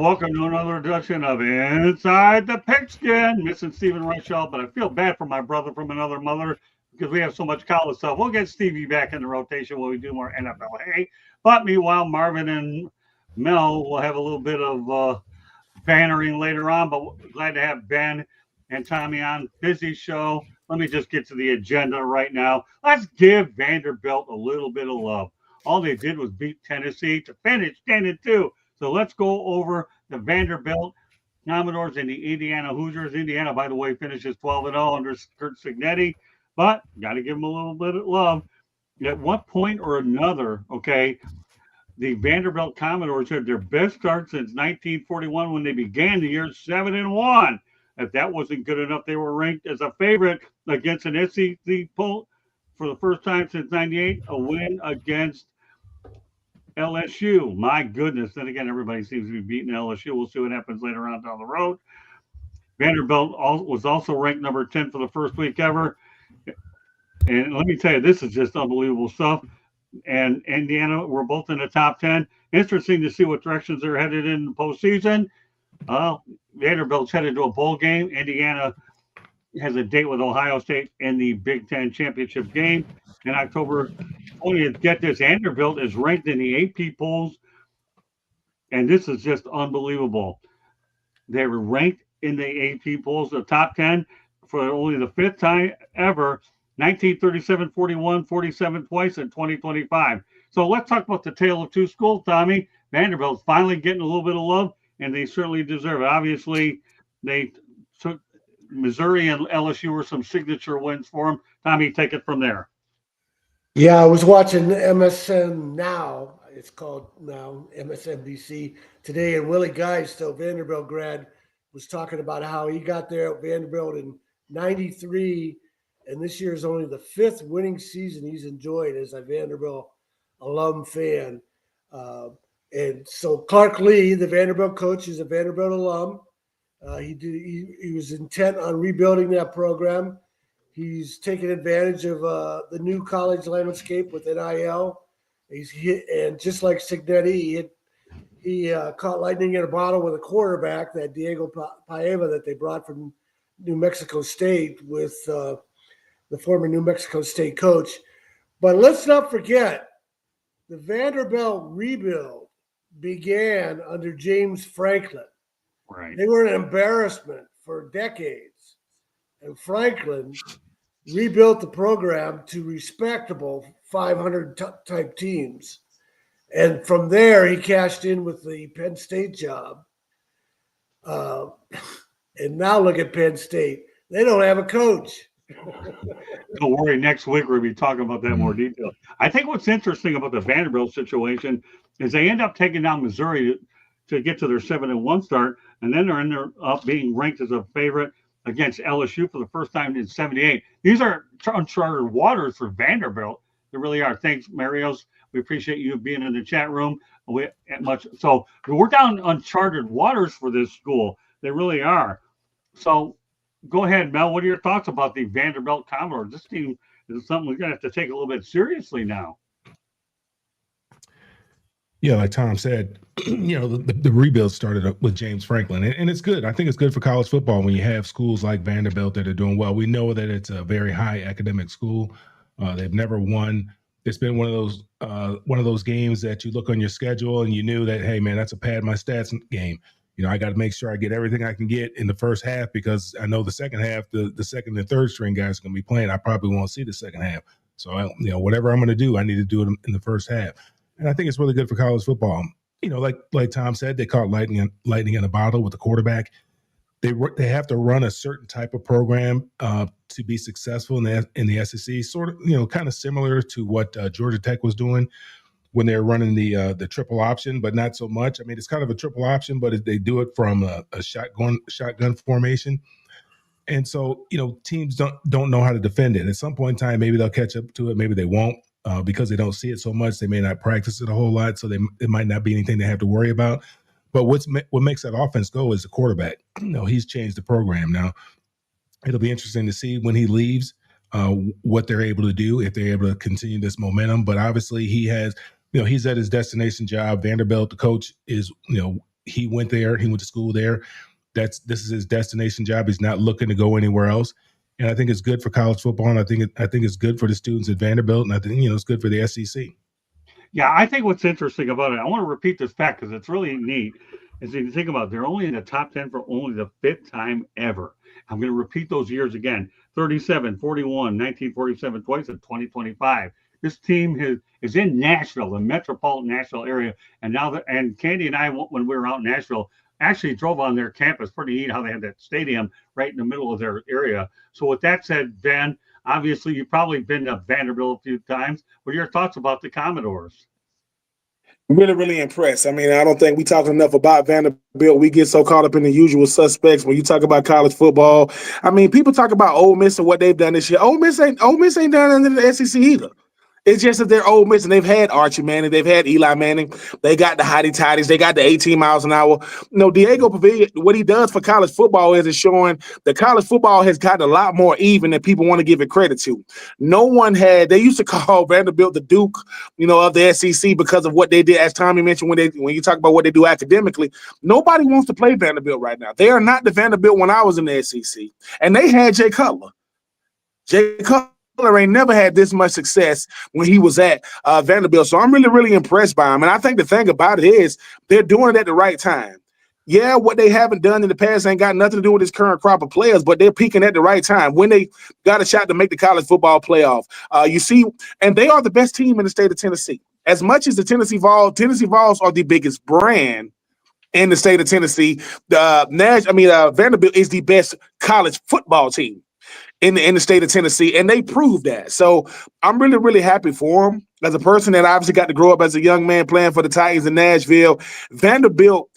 welcome to another edition of Inside the Pigskin. Missing Stephen Rushell, but I feel bad for my brother from another mother because we have so much college stuff. We'll get Stevie back in the rotation when we do more NFL. Hey, but meanwhile, Marvin and Mel will have a little bit of bannering later on, but glad to have Ben and Tommy on. Busy show. Let me just get to the agenda right now. Let's give Vanderbilt a little bit of love. All they did was beat Tennessee to finish 10-2. So let's go over the Vanderbilt Commodores and the Indiana Hoosiers. Indiana, by the way, finishes 12-0 under Curt Cignetti, but got to give them a little bit of love. At one point or another, okay, the Vanderbilt Commodores had their best start since 1941 when they began the year 7-1. If that wasn't good enough, they were ranked as a favorite against an SEC poll for the first time since '98, a win against LSU. My goodness. Then again, everybody seems to be beating LSU. We'll see what happens later on down the road. Vanderbilt was also ranked number 10 for the first week ever. And let me tell you, this is just unbelievable stuff. And Indiana were both in the top 10. Interesting to see what directions they're headed in the postseason. Vanderbilt's headed to a bowl game. Indiana has a date with Ohio State in the Big Ten championship game in October 20th. Get this, Vanderbilt is ranked in the AP polls, and this is just unbelievable. They were ranked in the AP polls, the top 10, for only the fifth time ever. 1937, 41, 47 twice, and 2025. So let's talk about the tale of two schools, Tommy. Vanderbilt's finally getting a little bit of love, and they certainly deserve it. Obviously, they took Missouri and LSU were some signature wins for them. Tommy, take it from there. Yeah, I was watching MSN Now. It's called now MSNBC today, and Willie Guy, still Vanderbilt grad, was talking about how he got there at Vanderbilt in '93, and this year is only the fifth winning season he's enjoyed as a Vanderbilt alum fan. And so Clark Lee, the Vanderbilt coach, is a Vanderbilt alum. He was intent on rebuilding that program. He's taken advantage of the new college landscape with NIL. He's hit, and just like Cignetti, he caught lightning in a bottle with a quarterback, that Diego Paiva that they brought from New Mexico State with the former New Mexico State coach. But let's not forget, the Vanderbilt rebuild began under James Franklin. Right. They were an embarrassment for decades. And Franklin rebuilt the program to respectable 500 type teams. And from there, he cashed in with the Penn State job. And now look at Penn State. They don't have a coach. Don't worry, next week we'll be talking about that in more detail. I think what's interesting about the Vanderbilt situation is they end up taking down Missouri to get to their 7-1 start, and then they're ended up being ranked as a favorite against LSU for the first time in '78. These are uncharted waters for Vanderbilt. They really are. Thanks, Marios. We appreciate you being in the chat room. So we're down uncharted waters for this school. They really are. So go ahead, Mel. What are your thoughts about the Vanderbilt Commodores? This team is something we're going to have to take a little bit seriously now. Yeah, like Tom said, the rebuild started up with James Franklin, and it's good. I think it's good for college football when you have schools like Vanderbilt that are doing well. We know that it's a very high academic school. They've never won. It's been one of those games that you look on your schedule and you knew that, hey, man, that's a pad my stats game. I got to make sure I get everything I can get in the first half because I know the second half, the second and third string guys are going to be playing. I probably won't see the second half. So, whatever I'm going to do, I need to do it in the first half. And I think it's really good for college football. Like Tom said, they caught lightning in a bottle with the quarterback. They have to run a certain type of program to be successful in the SEC. Sort of, kind of similar to what Georgia Tech was doing when they're running the triple option, but not so much. I mean, it's kind of a triple option, but they do it from a shotgun formation. And so, teams don't know how to defend it. At some point in time, maybe they'll catch up to it. Maybe they won't. Because they don't see it so much, they may not practice it a whole lot, so it might not be anything they have to worry about. But what makes that offense go is the quarterback. He's changed the program. Now, it'll be interesting to see when he leaves what they're able to do, if they're able to continue this momentum. But obviously, he has, he's at his destination job. Vanderbilt, the coach, is, he went there. He went to school there. This is his destination job. He's not looking to go anywhere else. And I think it's good for college football, and I think it's good for the students at Vanderbilt, and I think it's good for the SEC. Yeah, I think what's interesting about it, I want to repeat this fact because it's really neat, is if you think about it, they're only in the top 10 for only the 5th time ever. I'm going to repeat those years again: 37, 41, 1947, twice, and 2025. This team is in Nashville, the metropolitan Nashville area, and Candy and I, when we were out in Nashville, actually drove on their campus. Pretty neat how they had that stadium right in the middle of their area. So with that said, Van, obviously you've probably been to Vanderbilt a few times. What are your thoughts about the Commodores? Really, really impressed. I mean, I don't think we talk enough about Vanderbilt. We get so caught up in the usual suspects when you talk about college football. I mean, people talk about Ole Miss and what they've done this year. Ole Miss ain't done in the SEC either. It's just that they're Ole Miss, and they've had Archie Manning, they've had Eli Manning, they got the hotty toddies, they got the 18 miles an hour. Diego Pavilion, what he does for college football is showing that college football has gotten a lot more even than people want to give it credit to. They used to call Vanderbilt the Duke, of the SEC because of what they did, as Tommy mentioned, when you talk about what they do academically. Nobody wants to play Vanderbilt right now. They are not the Vanderbilt when I was in the SEC. And they had Jay Cutler. Jay Cutler ain't never had this much success when he was at Vanderbilt. So I'm really, really impressed by him. And I think the thing about it is they're doing it at the right time. Yeah, what they haven't done in the past ain't got nothing to do with this current crop of players, but they're peaking at the right time when they got a shot to make the college football playoff. And they are the best team in the state of Tennessee. As much as the Tennessee Vols are the biggest brand in the state of Tennessee, Vanderbilt is the best college football team in the state of Tennessee, and they proved that. So I'm really, really happy for them. As a person that obviously got to grow up as a young man playing for the Titans in Nashville, Vanderbilt,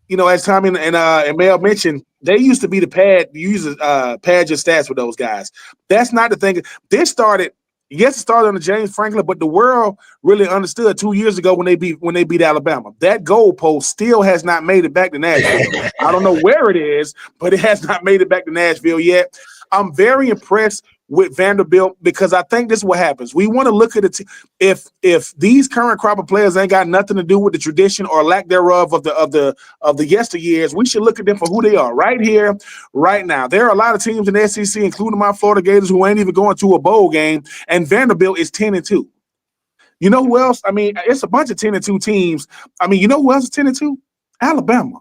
as Tommy and Mel mentioned, they used to be the pad. You used to pad your stats with those guys. That's not the thing. It started under James Franklin, but the world really understood 2 years ago when they beat Alabama. That goalpost still has not made it back to Nashville. I don't know where it is, but it has not made it back to Nashville yet. I'm very impressed with Vanderbilt because I think this is what happens. We want to look at it. If these current crop of players ain't got nothing to do with the tradition or lack thereof of the yesteryears, we should look at them for who they are right here, right now. There are a lot of teams in the SEC, including my Florida Gators, who ain't even going to a bowl game, and Vanderbilt is 10-2. You know who else? I mean, it's a bunch of 10-2 teams. I mean, you know who else is 10-2? Alabama.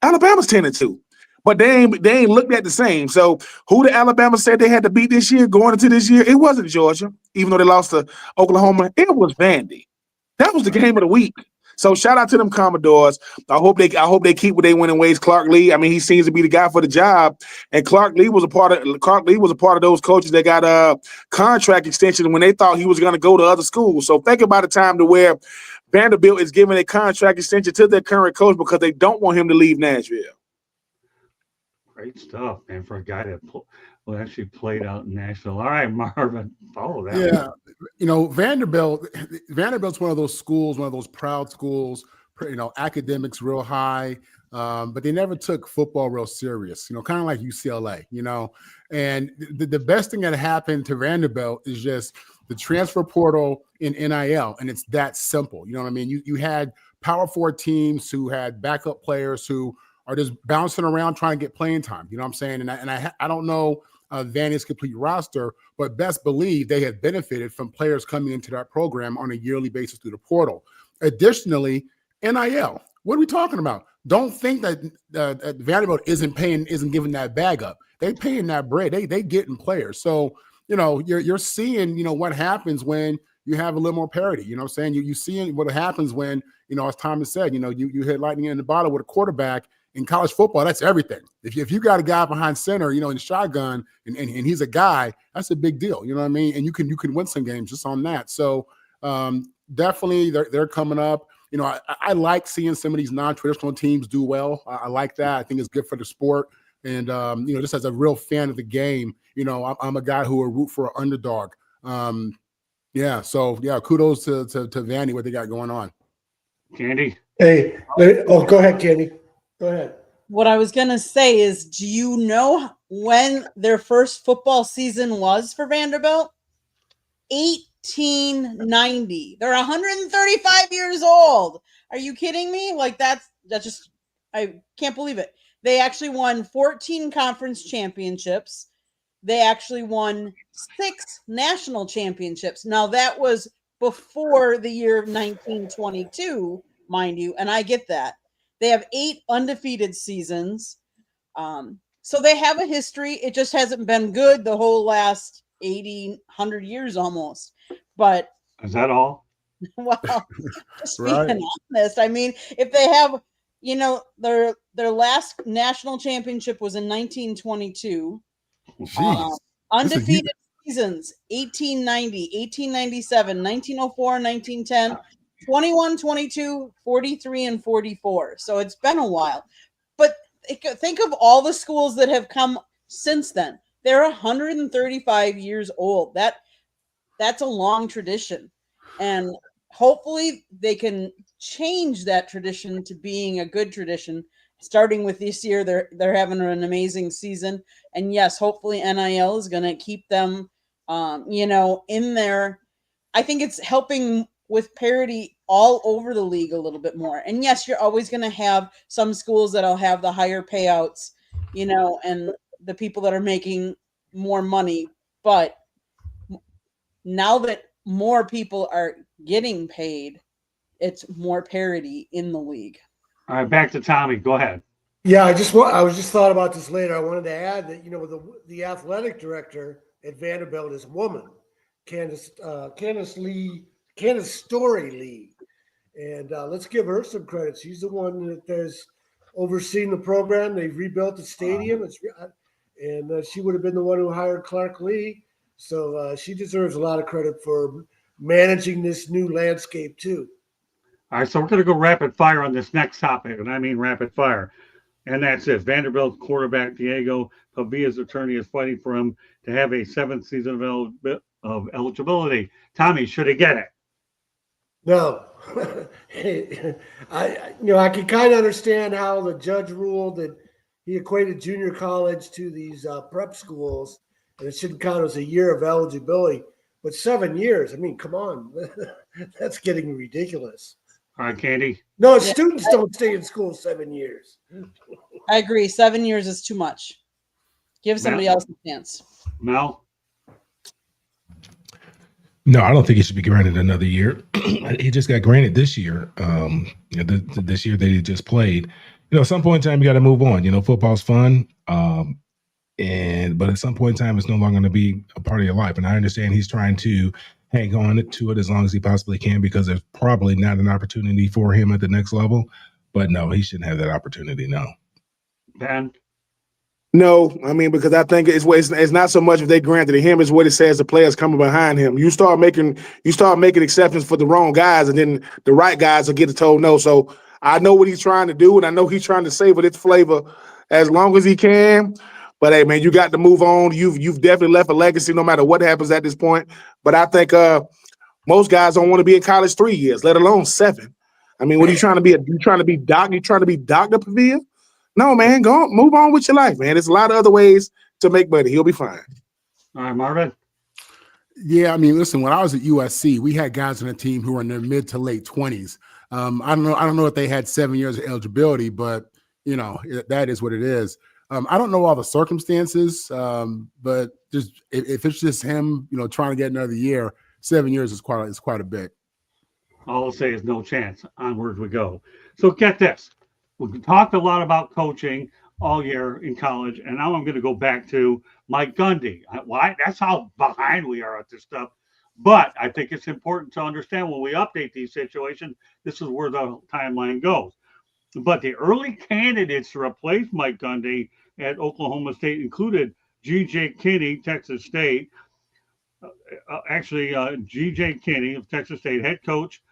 Alabama's 10-2. But they ain't looked at the same. So who the Alabama said they had to beat this year, going into this year? It wasn't Georgia, even though they lost to Oklahoma. It was Vandy. That was the game of the week. So shout out to them Commodores. I hope they keep what they winning ways. Clark Lee, I mean, he seems to be the guy for the job. And Clark Lee was a part of those coaches that got a contract extension when they thought he was going to go to other schools. So think about a time to where Vanderbilt is giving a contract extension to their current coach because they don't want him to leave Nashville. Great stuff, man, for a guy that actually played out in Nashville. All right, Marvin, follow that. Yeah, Vanderbilt's one of those schools, one of those proud schools, academics real high, but they never took football real serious, kind of like UCLA, and the best thing that happened to Vanderbilt is just the transfer portal in NIL, and it's that simple. You know what I mean? You had Power 4 teams who had backup players who are just bouncing around trying to get playing time. You know what I'm saying? And I don't know Vandy's complete roster, but best believe they have benefited from players coming into that program on a yearly basis through the portal. Additionally, NIL. What are we talking about? Don't think that Vanderbilt isn't giving that bag up. They paying that bread. They getting players. So, you're seeing, what happens when you have a little more parity. You know what I'm saying? You seeing what happens when, as Thomas said, you hit lightning in the bottle with a quarterback. In college football, that's everything. If you got a guy behind center, in the shotgun, and he's a guy, that's a big deal. You know what I mean? And you can win some games just on that. So definitely they're coming up. I like seeing some of these non-traditional teams do well. I like that. I think it's good for the sport. And just as a real fan of the game, I'm a guy who will root for an underdog. So kudos to Vandy, what they got going on. Candy. Hey, go ahead, Candy. Go ahead. What I was going to say is, do you know when their first football season was for Vanderbilt? 1890. They're 135 years old. Are you kidding me? Like that's just I can't believe it. They actually won 14 conference championships. They actually won 6 national championships. Now, that was before the year 1922, mind you, and I get that. They have 8 undefeated seasons. So they have a history. It just hasn't been good the whole last 80, 100 years almost. But, Is that all? well, just Right. being honest, I mean, if they have, their last national championship was in 1922. Jeez. Undefeated seasons 1890, 1897, 1904, 1910, 21, 22, 43, and 44. So it's been a while. But think of all the schools that have come since then. They're 135 years old. That's a long tradition. And hopefully they can change that tradition to being a good tradition. Starting with this year, they're having an amazing season, and yes, hopefully NIL is going to keep them, in there. I think it's helping with parity all over the league a little bit more. And yes, you're always going to have some schools that'll have the higher payouts, and the people that are making more money. But now that more people are getting paid, it's more parity in the league. All right, back to Tommy. Go ahead. Yeah, I was just thought about this later. I wanted to add that the athletic director at Vanderbilt is a woman, Candace Story Lee, and let's give her some credit. She's the one that has overseen the program. They've rebuilt the stadium, and she would have been the one who hired Clark Lee. So she deserves a lot of credit for managing this new landscape too. All right, so we're going to go rapid fire on this next topic, and I mean rapid fire. And that's this. Vanderbilt quarterback Diego Pavia's attorney is fighting for him to have a 7th season of eligibility. Tommy, should he get it? No. I can kind of understand how the judge ruled that he equated junior college to these prep schools, and it shouldn't count as a year of eligibility. But 7 years, I mean, come on. That's getting ridiculous. All right, Candy. No, students don't stay in school 7 years. I agree. 7 years is too much. Give somebody else a chance. Mel? No, I don't think he should be granted another year. He just got granted this year. This year that he just played. At some point in time, you got to move on. Football's fun. But at some point in time, it's no longer going to be a part of your life. And I understand he's trying to hang on to it as long as he possibly can, because there's probably not an opportunity for him at the next level. But no, he shouldn't have that opportunity. No. Ben? No, I mean, because I think it's not so much if they granted it him, it's what it says the players coming behind him. You start making exceptions for the wrong guys, and then the right guys will get told no. So I know what he's trying to do, and I know he's trying to savor its flavor as long as he can. But hey, man, you got to move on. You've definitely left a legacy, no matter what happens at this point. But I think most guys don't want to be in college 3 years, let alone 7. I mean, what are you trying to be? You trying to be Dr. Pavia? No, man, go move on with your life, man. There's a lot of other ways to make money. He'll be fine. All right, Marvin? Yeah, I mean, listen, when I was at USC, we had guys on the team who were in their mid to late 20s. I don't know if they had 7 years of eligibility, but that is what it is. I don't know all the circumstances, but just if it's just him, trying to get another year, 7 years is quite a bit. All I'll say is no chance. Onward we go. So get this. We've talked a lot about coaching all year in college, and now I'm going to go back to Mike Gundy. Why? That's how behind we are at this stuff. But I think it's important to understand when we update these situations, this is where the timeline goes. But the early candidates to replace Mike Gundy at Oklahoma State included G.J. Kinney, Texas State. G.J. Kinney of Texas State, head coach,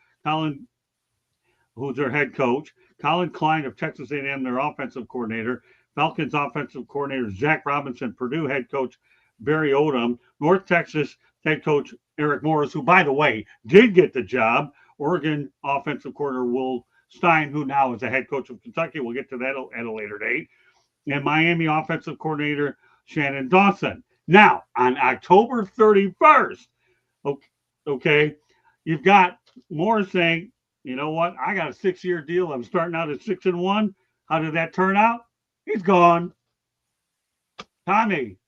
who's their head coach, Colin Klein of Texas A&M, their offensive coordinator, Falcons offensive coordinator Zach Robinson, Purdue head coach Barry Odom, North Texas head coach Eric Morris, who, by the way, did get the job, Oregon offensive coordinator Will Stein, who now is the head coach of Kentucky. We'll get to that at a later date. And Miami offensive coordinator Shannon Dawson. Now, on October 31st, okay, you've got Morris saying, you know what? I got a 6-year deal. I'm starting out at 6-1. How did that turn out? He's gone. Tommy,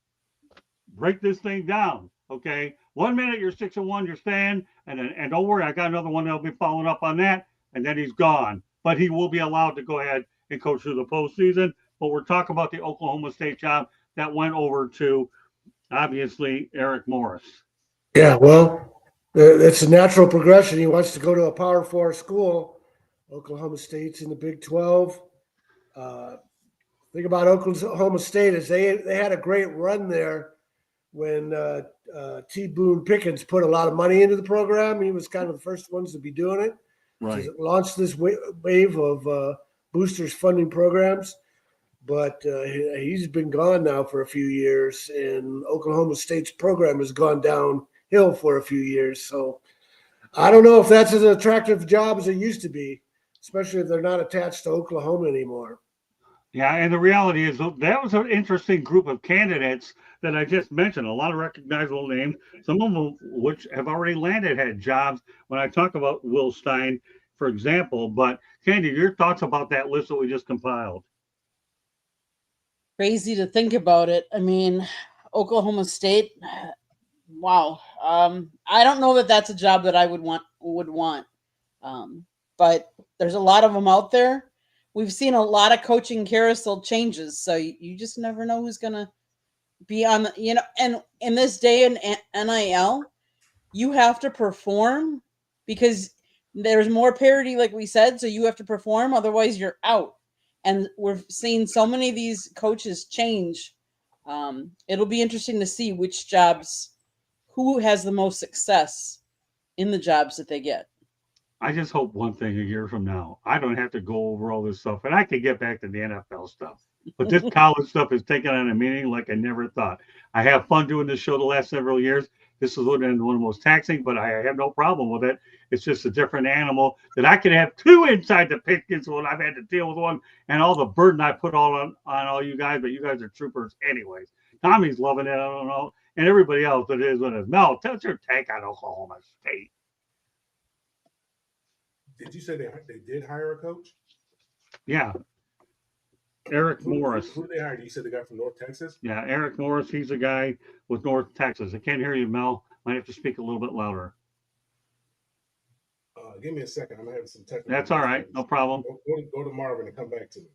break this thing down. Okay. 1 minute you're 6-1, you're staying, and don't worry, I got another one that'll be following up on that, and then he's gone. But he will be allowed to go ahead and coach through the postseason. But we're talking about the Oklahoma State job that went over to obviously Eric Morris. Yeah, well, it's a natural progression. He wants to go to a Power 4 school. Oklahoma State's in the Big 12. Thing about Oklahoma State is they had a great run there when T. Boone Pickens put a lot of money into the program. He was kind of the first ones to be doing it. Right. It launched this wave of boosters funding programs. But he's been gone now for a few years, and Oklahoma State's program has gone downhill for a few years. So I don't know if that's as attractive a job as it used to be, especially if they're not attached to Oklahoma anymore. Yeah, and the reality is that was an interesting group of candidates that I just mentioned. A lot of recognizable names, some of them which have already landed had jobs. When I talk about Will Stein, for example, but Candy, your thoughts about that list that we just compiled? Crazy to think about it. I mean, Oklahoma State. Wow. I don't know that that's a job that I would want. But there's a lot of them out there. We've seen a lot of coaching carousel changes, so you just never know who's gonna be on the, and in this day in NIL, you have to perform because there's more parity, like we said, so you have to perform, otherwise you're out. And we're seeing so many of these coaches change. It'll be interesting to see which jobs, who has the most success in the jobs that they get. I just hope one thing a year from now, I don't have to go over all this stuff and I can get back to the NFL stuff. But this college stuff is taking on a meaning like I never thought. I have fun doing this show the last several years. This is one of the most taxing, but I have no problem with it. It's just a different animal that I can have two inside the Pickens when I've had to deal with one and all the burden I put on all you guys, but you guys are troopers anyways. Tommy's loving it, I don't know. And everybody else that is with us. Mel, tell us your take on Oklahoma State. Did you say they did hire a coach? Yeah. Eric Morris. Who did they hire? You said the guy from North Texas? Yeah, Eric Morris. He's a guy with North Texas. I can't hear you, Mel. Might have to speak a little bit louder. Give me a second. I'm having some technical. That's all right. No problem. Go to Marvin and come back to me.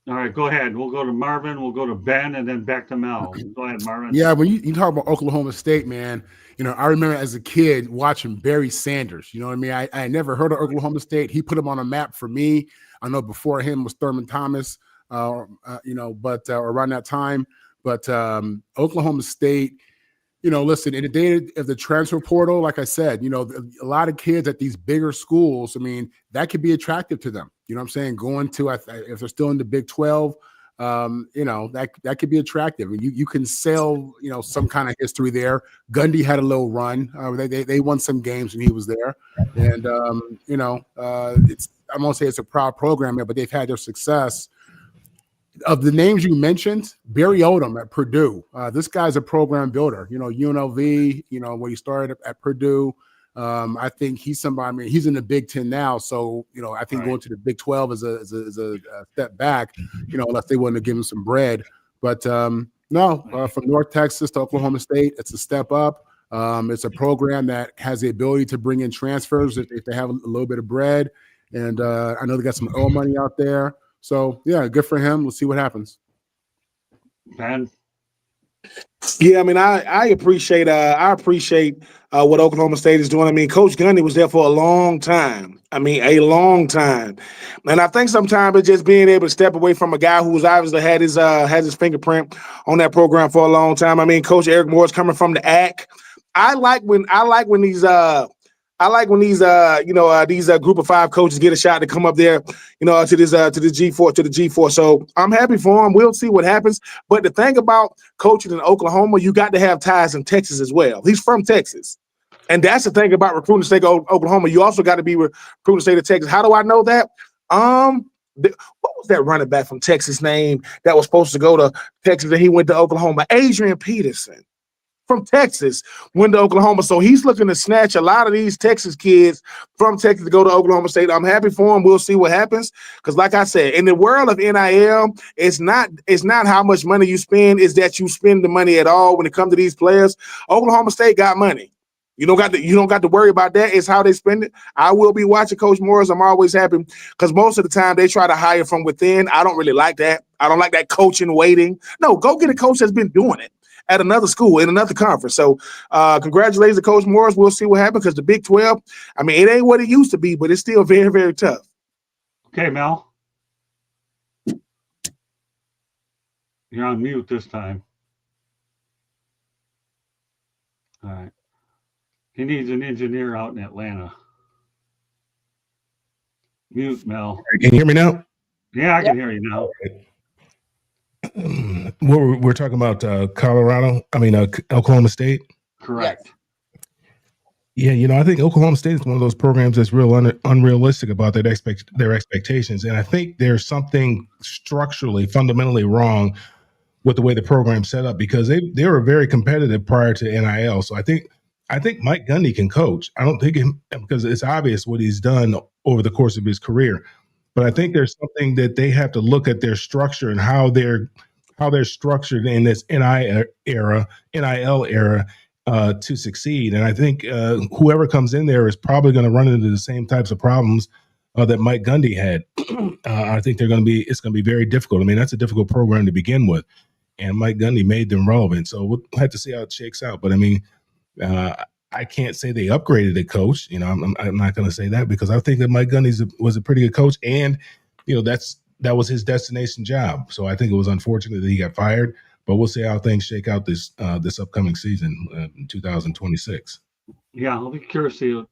All right, go ahead. We'll go to Marvin. We'll go to Ben, and then back to Mel. Go ahead, Marvin. Yeah, when you talk about Oklahoma State, man, I remember as a kid watching Barry Sanders. You know what I mean? I never heard of Oklahoma State. He put him on a map for me. I know before him was Thurman Thomas, but around that time. But Oklahoma State, listen, in the day of the transfer portal, like I said, a lot of kids at these bigger schools, I mean, that could be attractive to them. You know what I'm saying? Going to, if they're still in the Big 12, that could be attractive. You can sell, some kind of history there. Gundy had a little run. They won some games when he was there. And, I won't say it's a proud program there, but they've had their success. Of the names you mentioned, Barry Odom at Purdue. This guy's a program builder. UNLV, when he started at Purdue. I think he's somebody. I mean, he's in the Big 10 now, so I think going to the Big 12 is a step back. Unless they want to give him some bread. But from North Texas to Oklahoma State, it's a step up. It's a program that has the ability to bring in transfers if they have a little bit of bread. And I know they got some oil money out there. So yeah, good for him. We'll see what happens. Ben. Yeah, I mean, I appreciate what Oklahoma State is doing. I mean, Coach Gundy was there for a long time. And I think sometimes it's just being able to step away from a guy who's obviously had his fingerprint on that program for a long time. I mean, Coach Eric Morris coming from the AC. I like when these group of five coaches get a shot to come up there, to the G4. So I'm happy for him. We'll see what happens. But the thing about coaching in Oklahoma, you got to have ties in Texas as well. He's from Texas. And that's the thing about recruiting the state of Oklahoma. You also got to be recruiting the state of Texas. How do I know that? What was that running back from Texas name that was supposed to go to Texas and he went to Oklahoma? Adrian Peterson. from Texas went to Oklahoma. So he's looking to snatch a lot of these Texas kids from Texas to go to Oklahoma State. I'm happy for him. We'll see what happens. Because like I said, in the world of NIL, it's not how much money you spend, it's that you spend the money at all when it comes to these players. Oklahoma State got money. You don't got to worry about that. It's how they spend it. I will be watching Coach Morris. I'm always happy because most of the time they try to hire from within. I don't really like that. I don't like that coaching waiting. No, go get a coach that's been doing it at another school in another conference. So congratulations to Coach Morris. We'll see what happens because the Big 12, I mean, it ain't what it used to be, but it's still very, very tough. Okay, Mel. You're on mute this time. All right. He needs an engineer out in Atlanta. Mute, Mel. Can you hear me now? Yeah, I can hear you now. We're talking about Oklahoma State. Correct. Yeah, I think Oklahoma State is one of those programs that's real unrealistic about their expectations, and I think there's something structurally, fundamentally wrong with the way the program's set up because they were very competitive prior to NIL. So I think Mike Gundy can coach. I don't think because it's obvious what he's done over the course of his career. But I think there's something that they have to look at their structure and how they're structured in this NIL era to succeed. And I think whoever comes in there is probably going to run into the same types of problems that Mike Gundy had. I think it's going to be very difficult. I mean, that's a difficult program to begin with, and Mike Gundy made them relevant. So we'll have to see how it shakes out. But I mean, I can't say they upgraded the coach. I'm not going to say that because I think that Mike Gundy was a pretty good coach, and that was his destination job. So I think it was unfortunate that he got fired. But we'll see how things shake out this upcoming season in 2026. Yeah, I'll be curious to see what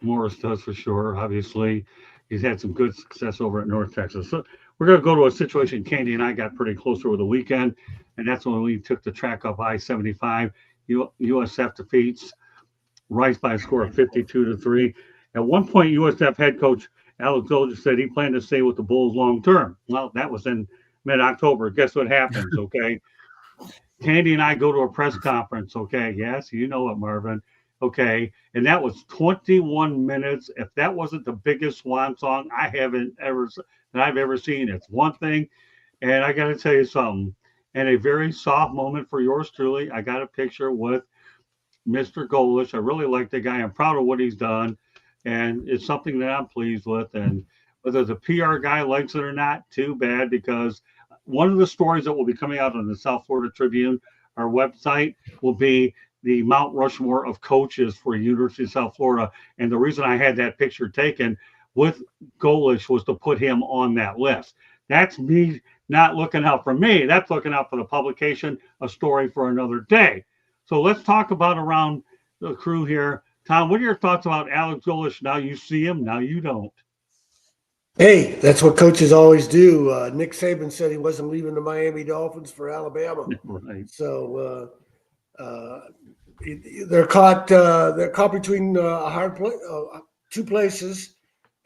Morris does for sure. Obviously, he's had some good success over at North Texas. So we're going to go to a situation Candy and I got pretty close over the weekend, and that's when we took the track up I-75. USF defeats Rice by a score of 52-3. At one point, USF head coach Alex Golders said he planned to stay with the Bulls long term. Well, that was in mid-October. Guess what happens, okay? Candy and I go to a press conference, okay? Yes, you know it, Marvin. Okay, and that was 21 minutes. If that wasn't the biggest swan song I've ever seen, it's one thing. And I got to tell you something. And a very soft moment for yours truly. I got a picture with Mr. Golish. I really like the guy. I'm proud of what he's done. And it's something that I'm pleased with. And whether the PR guy likes it or not, too bad, because one of the stories that will be coming out on the South Florida Tribune, our website, will be the Mount Rushmore of coaches for University of South Florida. And the reason I had that picture taken with Golish was to put him on that list. That's me not looking out for me. That's looking out for the publication, a story for another day. So let's talk about around the crew here. Tom, what are your thoughts about Alex Golish? Now you see him, now you don't. Hey, that's what coaches always do. Nick Saban said he wasn't leaving the Miami Dolphins for Alabama. Right. So they're caught between a hard two places,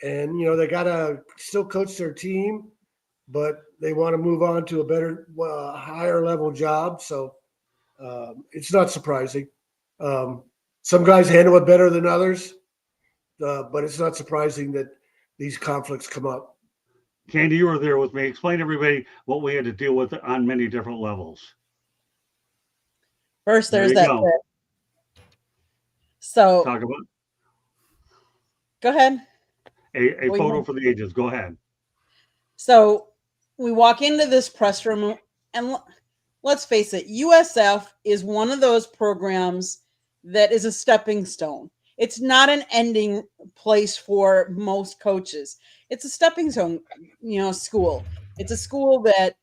and they got to still coach their team, but they want to move on to a better, higher level job. So it's not surprising. Some guys handle it better than others, but it's not surprising that these conflicts come up. Candy, you were there with me. Explain to everybody what we had to deal with on many different levels. First, there's that clip. So talk about. Go ahead. A photo for the ages. Go ahead. So we walk into this press room, and let's face it, USF is one of those programs that is a stepping stone. It's not an ending place for most coaches. It's a stepping stone, school. It's a school that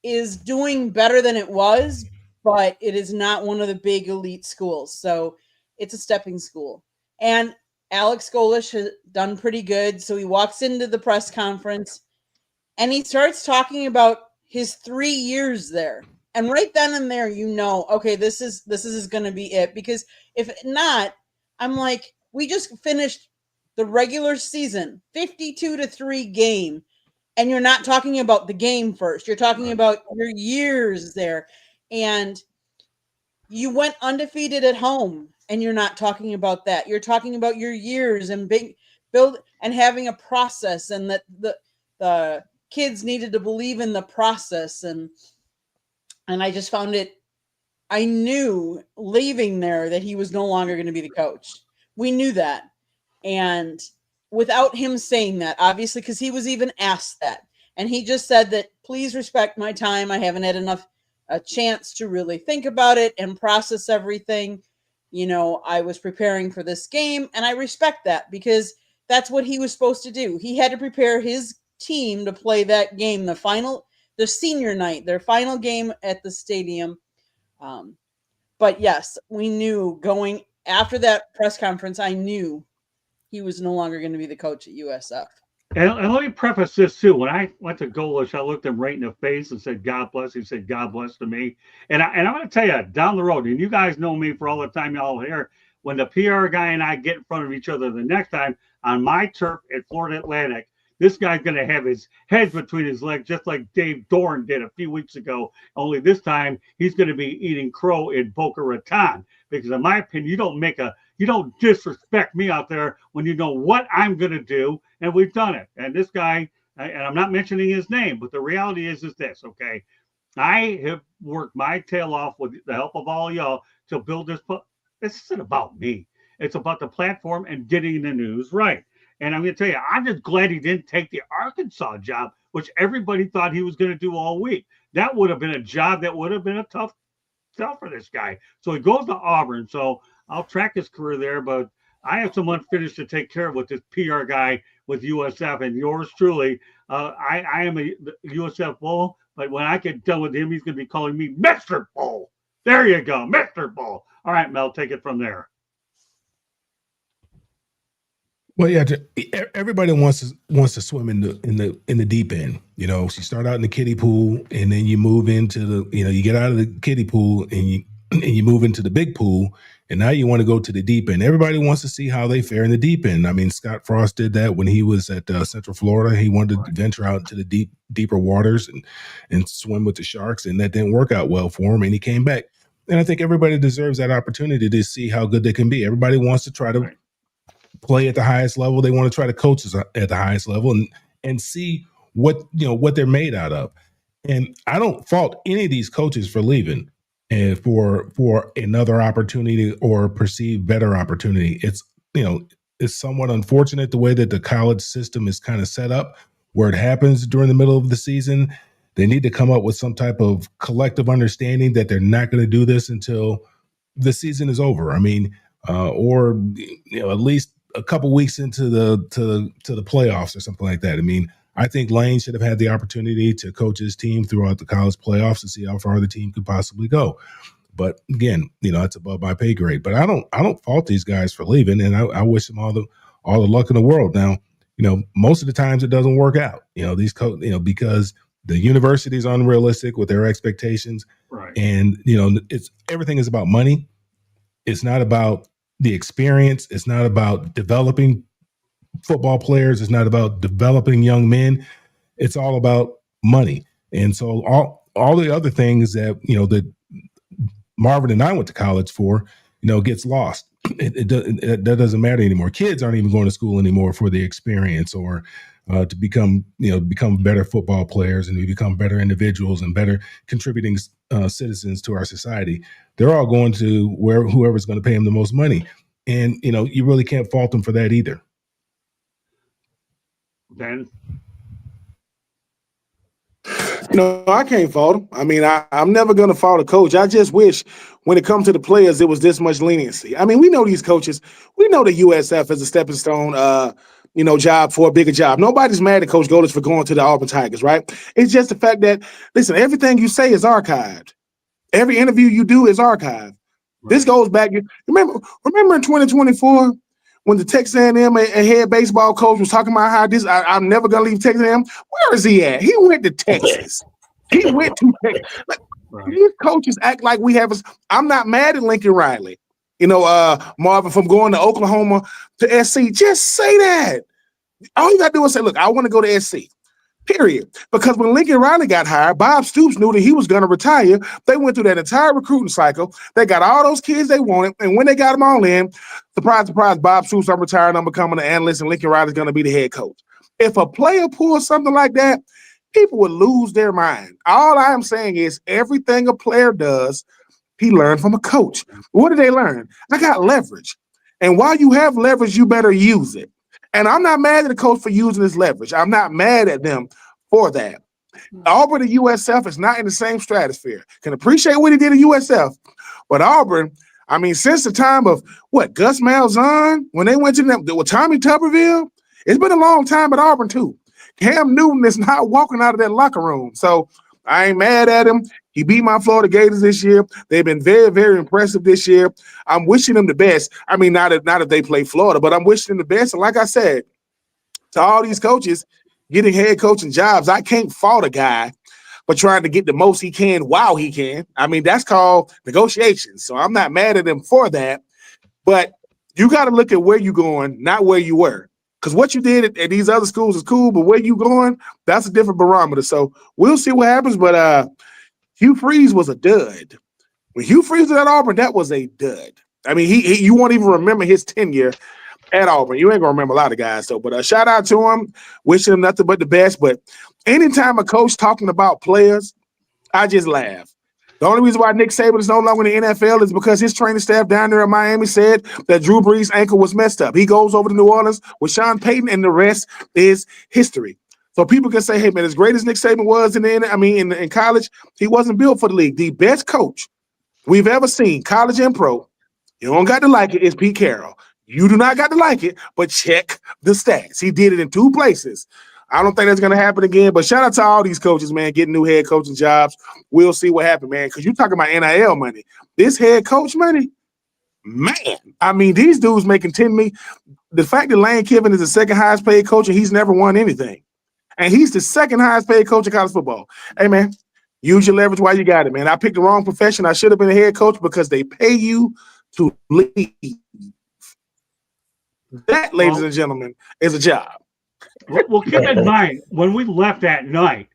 is doing better than it was, but it is not one of the big elite schools. So it's a stepping school. And Alex Golish has done pretty good. So he walks into the press conference and he starts talking about his 3 years there. And right then and there, okay, this is going to be it. Because if not, I'm like, we just finished the regular season, 52-3 game. And you're not talking about the game first. You're talking about your years there. And You went undefeated at home, and you're not talking about that. You're talking about your years and build and having a process, and that the kids needed to believe in the process. And I just found it. I knew leaving there that he was no longer going to be the coach. We knew that. And without him saying that, obviously, because he was even asked that. And he just said that, please respect my time. I haven't had enough a chance to really think about it and process everything. You know, I was preparing for this game, and I respect that because that's what he was supposed to do. He had to prepare his team to play that game, the senior night, their final game at the stadium. But yes, we knew going after that press conference, I knew he was no longer going to be the coach at USF. And let me preface this too. When I went to Golish, I looked him right in the face and said, "God bless." He said, "God bless" to me. And I'm going to tell you, down the road, and you guys know me for all the time y'all here, when the PR guy and I get in front of each other the next time on my turf at Florida Atlantic, this guy's going to have his head between his legs, just like Dave Doran did a few weeks ago. Only this time, he's going to be eating crow in Boca Raton. Because in my opinion, you don't disrespect me out there when you know what I'm going to do, and we've done it. And this guy, and I'm not mentioning his name, but the reality is this, okay? I have worked my tail off with the help of all y'all to build this. This isn't about me. It's about the platform and getting the news right. And I'm going to tell you, I'm just glad he didn't take the Arkansas job, which everybody thought he was going to do all week. That would have been a job that would have been a tough sell for this guy. So he goes to Auburn. So I'll track his career there, but I have some unfinished to take care of with this PR guy with USF, and yours truly. I am a USF Bull, but when I get done with him, he's going to be calling me Mr. Bull. There you go, Mr. Bull. All right, Mel, take it from there. Well, yeah, everybody wants to swim in the deep end. You know, so you start out in the kiddie pool, and then you move into you get out of the kiddie pool, and you move into the big pool, and now you want to go to the deep end. Everybody wants to see how they fare in the deep end. I mean, Scott Frost did that when he was at Central Florida. He wanted to venture out into the deeper waters and swim with the sharks, and that didn't work out well for him, and he came back. And I think everybody deserves that opportunity to see how good they can be. Everybody wants to try to play at the highest level. They want to try to coach at the highest level and see what they're made out of. And I don't fault any of these coaches for leaving and for another opportunity or perceived better opportunity. It's somewhat unfortunate the way that the college system is kind of set up, where it happens during the middle of the season. They need to come up with some type of collective understanding that they're not going to do this until the season is over. I mean, or at least a couple weeks into the playoffs or something like that. I mean, I think Lane should have had the opportunity to coach his team throughout the college playoffs to see how far the team could possibly go. But again, it's above my pay grade. But I don't fault these guys for leaving, and I wish them all the luck in the world. Now, most of the times it doesn't work out. These because the university is unrealistic with their expectations, right? And everything is about money. It's not about the experience. It's not about developing football players. It's not about developing young men. It's all about money. And so all the other things that that Marvin and I went to college for, gets lost. That doesn't matter anymore. Kids aren't even going to school anymore for the experience or to become better football players and to become better individuals and better contributing citizens to our society. They're all going to whoever's going to pay them the most money. And, you really can't fault them for that either. Ben? I can't fault him. I mean, I'm never going to fault a coach. I just wish when it comes to the players, it was this much leniency. I mean, we know these coaches. We know the USF as a stepping stone, job for a bigger job. Nobody's mad at Coach Golish for going to the Auburn Tigers, right? It's just the fact that, listen, everything you say is archived. Every interview you do is archived. Right. This goes back. Remember in 2024 when the Texas A&M head baseball coach was talking about how I'm never going to leave Texas A&M. Where is he at? He went to Texas. He went to Texas. Right. These coaches act like we have. I'm not mad at Lincoln Riley. Marvin, from going to Oklahoma to SC. Just say that. All you got to do is say, look, I want to go to SC. period. Because when Lincoln Riley got hired, Bob Stoops knew that he was going to retire. They went through that entire recruiting cycle. They got all those kids they wanted. And when they got them all in, surprise, surprise, Bob Stoops, I'm retiring, I'm becoming an analyst, and Lincoln Riley's going to be the head coach. If a player pulls something like that, people would lose their mind. All I am saying is everything a player does, he learned from a coach. What did they learn? I got leverage. And while you have leverage, you better use it. And I'm not mad at the coach for using his leverage. I'm not mad at them for that. Auburn and USF is not in the same stratosphere. Can appreciate what he did at USF. But Auburn, I mean, since the time of, Gus Malzahn, when they went to them, with Tommy Tuberville, it's been a long time at Auburn, too. Cam Newton is not walking out of that locker room. So I ain't mad at him. He beat my Florida Gators this year. They've been very, very impressive this year. I'm wishing them the best. I mean, not if they play Florida, but I'm wishing them the best. And like I said, to all these coaches getting head coaching jobs, I can't fault a guy for trying to get the most he can while he can. I mean, that's called negotiations. So I'm not mad at him for that. But you got to look at where you're going, not where you were. Because what you did at these other schools is cool, but where you going, that's a different barometer. So we'll see what happens. But Hugh Freeze was a dud. When Hugh Freeze was at Auburn, that was a dud. I mean, you won't even remember his tenure at Auburn. You ain't going to remember a lot of guys, though. But shout out to him. Wishing him nothing but the best. But anytime a coach talking about players, I just laugh. The only reason why Nick Saban is no longer in the NFL is because his training staff down there in Miami said that Drew Brees' ankle was messed up. He goes over to New Orleans with Sean Payton, and the rest is history. So people can say, hey, man, as great as Nick Saban was in college, he wasn't built for the league. The best coach we've ever seen, college and pro, you don't got to like it, is Pete Carroll. You do not got to like it, but check the stats. He did it in 2 places. I don't think that's going to happen again, but shout out to all these coaches, man, getting new head coaching jobs. We'll see what happens, man, because you're talking about NIL money. This head coach money, man, I mean, these dudes making $10 million. The fact that Lane Kiffin is the second highest paid coach and he's never won anything, and he's the second highest paid coach in college football. Hey, man, use your leverage while you got it, man. I picked the wrong profession. I should have been a head coach because they pay you to lead. That, ladies and gentlemen, is a job. Well, keep in mind, when we left that night,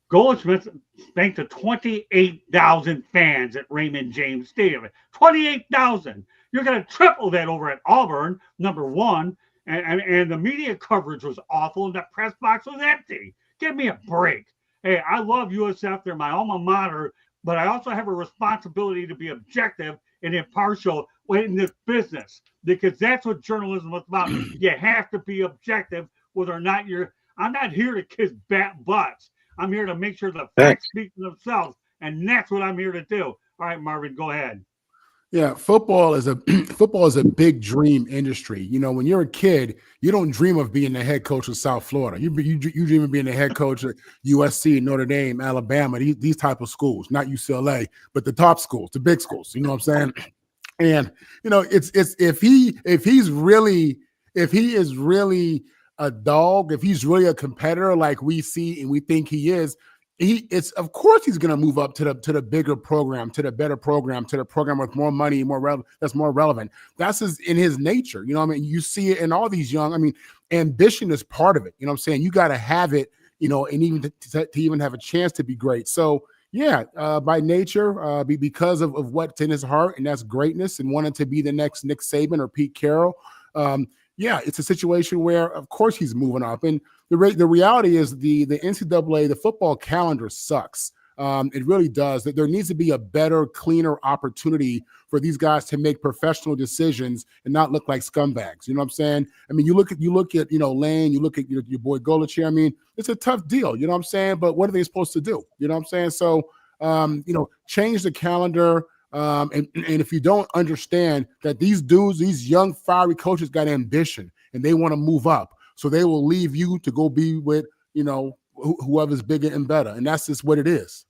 Goldsmith thanked the 28,000 fans at Raymond James Stadium. 28,000. You're going to triple that over at Auburn, number one. And the media coverage was awful, and the press box was empty. Give me a break. Hey, I love USF. They're my alma mater, but I also have a responsibility to be objective and impartial in this business, because that's what journalism is about. You have to be objective, whether or not I'm not here to kiss butts. I'm here to make sure the facts speak for themselves, and that's what I'm here to do. All right, Marvin, go ahead. Yeah, football is a big dream industry. You know, when you're a kid, you don't dream of being the head coach of South Florida. You dream of being the head coach at USC, Notre Dame, Alabama, these type of schools, not UCLA, but the top schools, the big schools. You know what I'm saying? And you know, it's if he is really a dog, if he's really a competitor like we see and we think he is, it's of course he's going to move up to the bigger program, to the better program, to the program with more money, that's more relevant. That's in his nature. You know what I mean? You see it in all these young. I mean, ambition is part of it. You know what I'm saying? You got to have it. You know, and even to even have a chance to be great. So yeah, by nature, because of what's in his heart, and that's greatness, and wanting to be the next Nick Saban or Pete Carroll. Yeah, it's a situation where, of course, he's moving up. And the reality is the NCAA, the football calendar sucks. It really does. That there needs to be a better, cleaner opportunity for these guys to make professional decisions and not look like scumbags. You know what I'm saying? I mean, you look at Lane, you look at your boy Golich here. I mean, it's a tough deal. You know what I'm saying? But what are they supposed to do? You know what I'm saying? So, change the calendar. And if you don't understand that these dudes, these young fiery coaches got ambition and they want to move up, so they will leave you to go be with, whoever's bigger and better. And that's just what it is.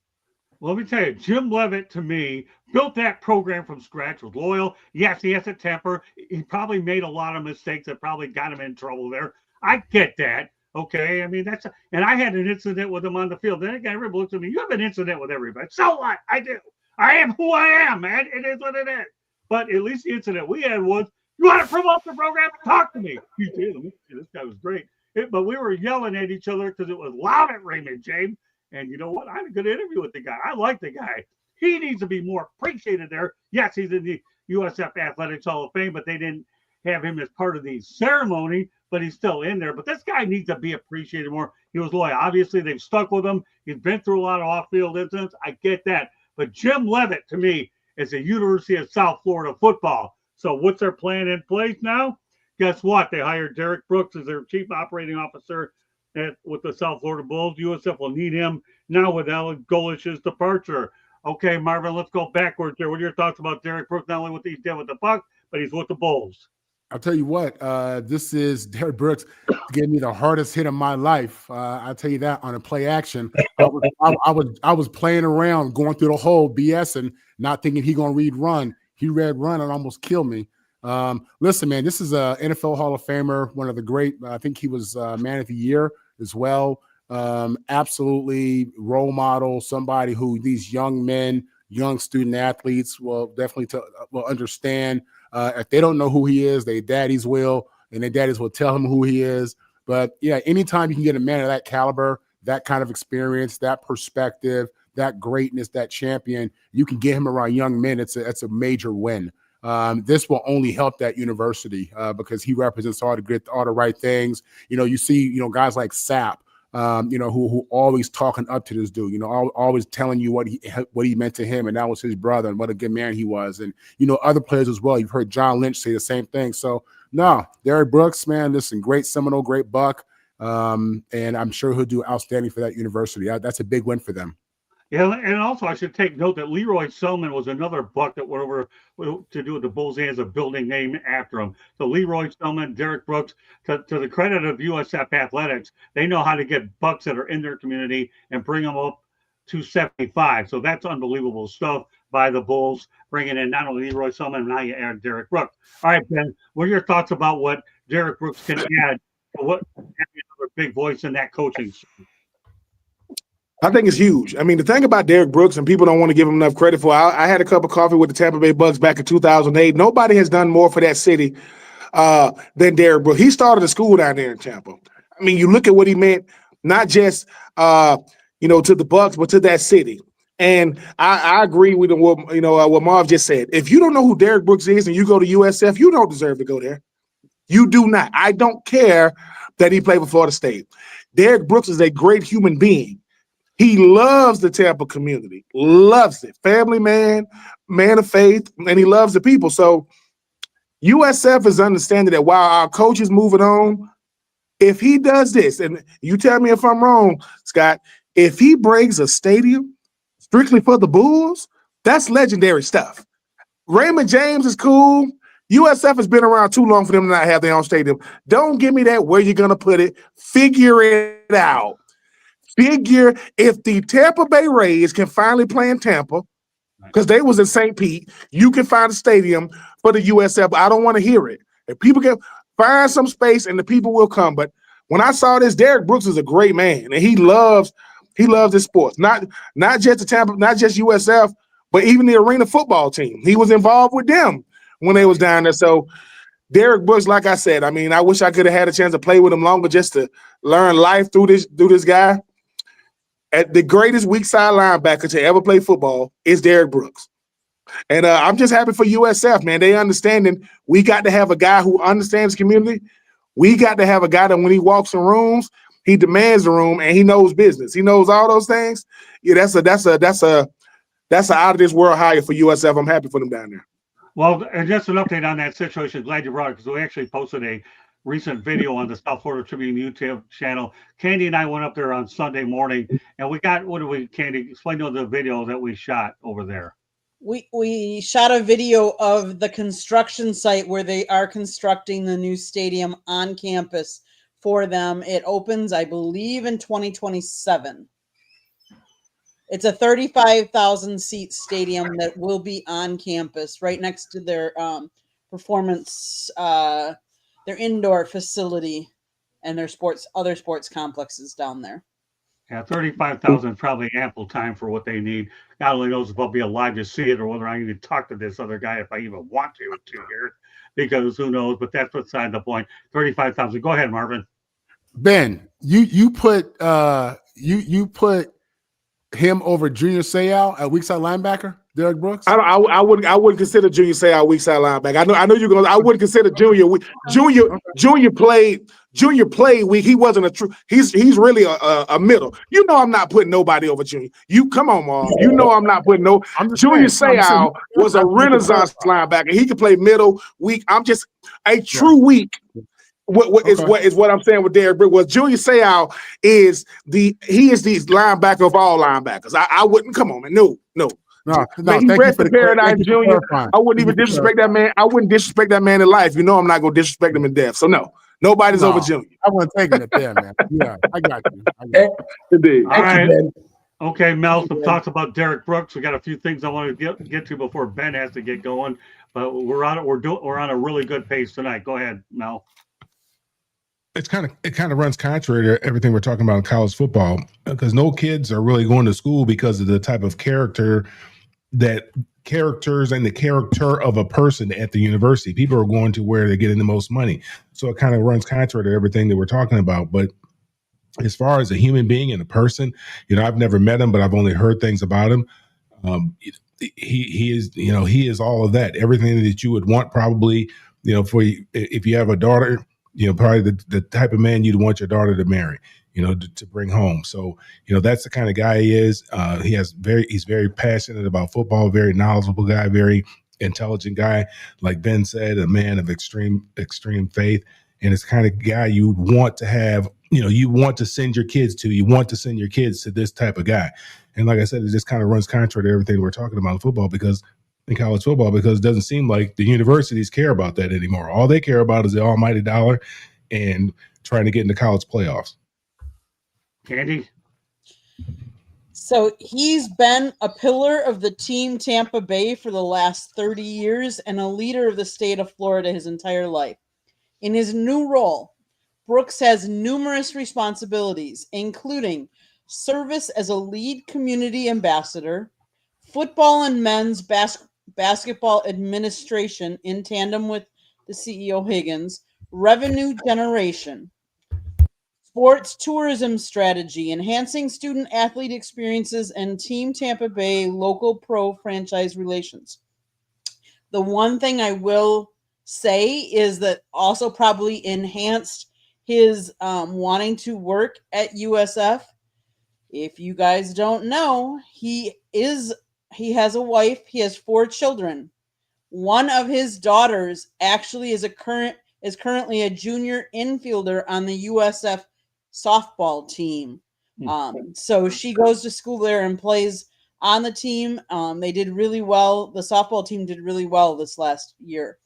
Well, let me tell you, Jim Leavitt, to me, built that program from scratch, was loyal. Yes, he has a temper. He probably made a lot of mistakes that probably got him in trouble there. I get that. Okay. I mean, and I had an incident with him on the field. Then again, everybody looks at me, you have an incident with everybody. So what? I do. I am who I am, man. It is what it is. But at least the incident we had was, you want to promote the program? Talk to me. You did. This guy was great. but we were yelling at each other because it was loud at Raymond James. And you know what? I had a good interview with the guy. I like the guy. He needs to be more appreciated there. Yes, he's in the USF Athletics Hall of Fame, but they didn't have him as part of the ceremony, but he's still in there. But this guy needs to be appreciated more. He was loyal. Obviously, they've stuck with him. He's been through a lot of off-field incidents. I get that. But Jim Leavitt, to me, is the University of South Florida football. So what's their plan in place now? Guess what? They hired Derek Brooks as their chief operating officer with the South Florida Bulls. USF will need him now with Alan Golish's departure. Okay, Marvin, let's go backwards here. What are your thoughts about Derek Brooks, not only what he's done with the Bucks, but he's with the Bulls? I'll tell you what, this is Derek Brooks gave me the hardest hit of my life. I'll tell you that on a play action. I was playing around, going through the whole BS and not thinking he gonna read run. He read run and almost killed me. Listen, man, this is a NFL Hall of Famer, one of the great. I think he was Man of the Year as well. Absolutely role model, somebody who these young men, young student athletes will definitely will understand. If they don't know who he is, their daddies will, and their daddies will tell him who he is. But yeah, anytime you can get a man of that caliber, that kind of experience, that perspective, that greatness, that champion, you can get him around young men. It's a major win. This will only help that university because he represents all the right things. You know, you see, guys like Sapp, who always talking up to this dude, always telling you what he meant to him, and that was his brother, and what a good man he was. And, other players as well. You've heard John Lynch say the same thing. So, no, Derek Brooks, man, listen, great Seminole, great Buck. And I'm sure he'll do outstanding for that university. That's a big win for them. Yeah, and also I should take note that Leroy Selman was another Buck that went over to do with the Bulls. He has a building named after him. So Leroy Selman, Derek Brooks, to the credit of USF Athletics, they know how to get Bucks that are in their community and bring them up to 75. So that's unbelievable stuff by the Bulls, bringing in not only Leroy Selman, now you add Derek Brooks. All right, Ben, what are your thoughts about what Derek Brooks can add to what having another big voice in that coaching? I think it's huge. I mean, the thing about Derek Brooks, and people don't want to give him enough credit for, I had a cup of coffee with the Tampa Bay Bucks back in 2008. Nobody has done more for that city than Derek Brooks. He started a school down there in Tampa. I mean, you look at what he meant, not just to the Bucks, but to that city. And I agree with what Marv just said. If you don't know who Derek Brooks is and you go to USF, you don't deserve to go there. You do not. I don't care that he played for Florida State. Derek Brooks is a great human being. He loves the Tampa community, loves it. Family man, man of faith, and he loves the people. So USF is understanding that while our coach is moving on, if he does this, and you tell me if I'm wrong, Scott, if he brings a stadium strictly for the Bulls, that's legendary stuff. Raymond James is cool. USF has been around too long for them to not have their own stadium. Don't give me that where you're going to put it. Figure it out. Figure if the Tampa Bay Rays can finally play in Tampa, because they was in St. Pete, you can find a stadium for the USF. I don't want to hear it. If people can find some space and the people will come. But when I saw this, Derek Brooks is a great man, and he loves his sports. Not just the Tampa, not just USF, but even the arena football team. He was involved with them when they was down there. So Derek Brooks, like I said, I mean, I wish I could have had a chance to play with him longer just to learn life through this guy. At the greatest weak side linebacker to ever play football is Derek Brooks. And I'm just happy for USF, man. They understanding we got to have a guy who understands the community. We got to have a guy that when he walks in rooms, he demands the room and he knows business. He knows all those things. Yeah, that's a out of this world hire for USF. I'm happy for them down there. Well, and just an update on that situation. Glad you brought it because we actually posted a recent video on the South Florida Tribune YouTube channel. Candy and I went up there on Sunday morning, and we got, Candy, explain to the video that we shot over there. We shot a video of the construction site where they are constructing the new stadium on campus for them. It opens, I believe, in 2027. It's a 35,000 seat stadium that will be on campus right next to their performance their indoor facility and their other sports complexes down there. Yeah, 35,000 probably ample time for what they need. God only knows if I'll be alive to see it or whether I even talk to this other guy if I even want to in 2 years, because who knows, but that's beside the point. 35,000. Go ahead, Marvin. Ben, you put you put him over Junior Seau at weak side linebacker, Derek Brooks. I wouldn't consider Junior say our weak side linebacker. I know you're gonna. I wouldn't consider Junior. Junior played weak. He wasn't a true. He's really a middle. You know I'm not putting nobody over Junior. You come on, Marv. You know I'm not putting no. Junior Seau was a renaissance linebacker. He could play middle, weak. I'm just a true weak. What is what I'm saying with Derek Brooks? Well, Junior Seau is the linebacker of all linebackers. I wouldn't come on, man. No. Man, he rest the Paradise Junior. I wouldn't even disrespect that man. I wouldn't disrespect that man in life. You know I'm not gonna disrespect him in death. So no, nobody's over Junior. I wasn't taking it there, man. Yeah, I got you. Indeed. All right. Okay, Mel, some talks about Derek Brooks. We got a few things I want to get to before Ben has to get going, but we're on a really good pace tonight. Go ahead, Mel. It kind of runs contrary to everything we're talking about in college football, because no kids are really going to school because of the type of characters and the character of a person at the university. People are going to where they're getting the most money. So it kind of runs contrary to everything that we're talking about. But as far as a human being and a person, I've never met him, but I've only heard things about him. He is all of that, everything that you would want probably, for you, if you have a daughter, probably the type of man you'd want your daughter to marry, to bring home. So, that's the kind of guy he is. He's very passionate about football, very knowledgeable guy, very intelligent guy. Like Ben said, a man of extreme faith. And it's the kind of guy you want to have, you want to send your kids to. You want to send your kids to this type of guy. And like I said, it just kind of runs contrary to everything we're talking about in football, in college football, because it doesn't seem like the universities care about that anymore. All they care about is the almighty dollar and trying to get into college playoffs. Candy? So he's been a pillar of the team Tampa Bay for the last 30 years and a leader of the state of Florida his entire life. In his new role, Brooks has numerous responsibilities, including service as a lead community ambassador, football and men's basketball administration in tandem with the CEO Higgins, revenue generation, sports tourism strategy, enhancing student athlete experiences, and Team Tampa Bay local pro franchise relations. The one thing I will say is that also probably enhanced his wanting to work at USF. If you guys don't know, he has a wife. He has 4 children. One of his daughters actually is currently a junior infielder on the USF softball team. So she goes to school there and plays on the team. They did really well. The softball team did really well this last year.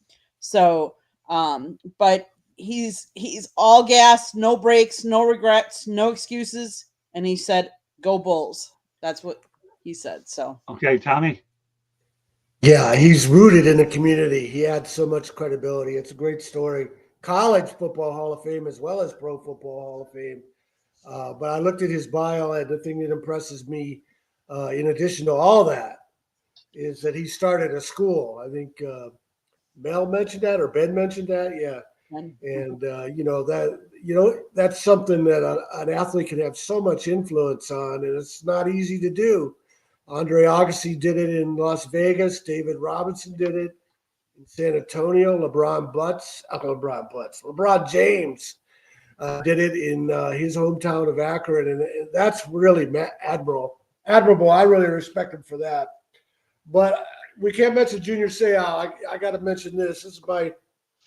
So, but he's all gas, no brakes, no regrets, no excuses. And he said, "Go Bulls." That's what he said. So, okay, Tommy. Yeah, he's rooted in the community. He had so much credibility. It's a great story. College Football Hall of Fame as well as Pro Football Hall of Fame. But I looked at his bio, and the thing that impresses me, in addition to all that, is that he started a school. I think Mel mentioned that, or Ben mentioned that. Yeah. And, that's something that an athlete can have so much influence on, and it's not easy to do. Andre Agassi did it in Las Vegas. David Robinson did it in San Antonio. LeBron James did it in his hometown of Akron, and that's really admirable. I really respect him for that. But we can't mention Junior Seau. I got to mention this. This is my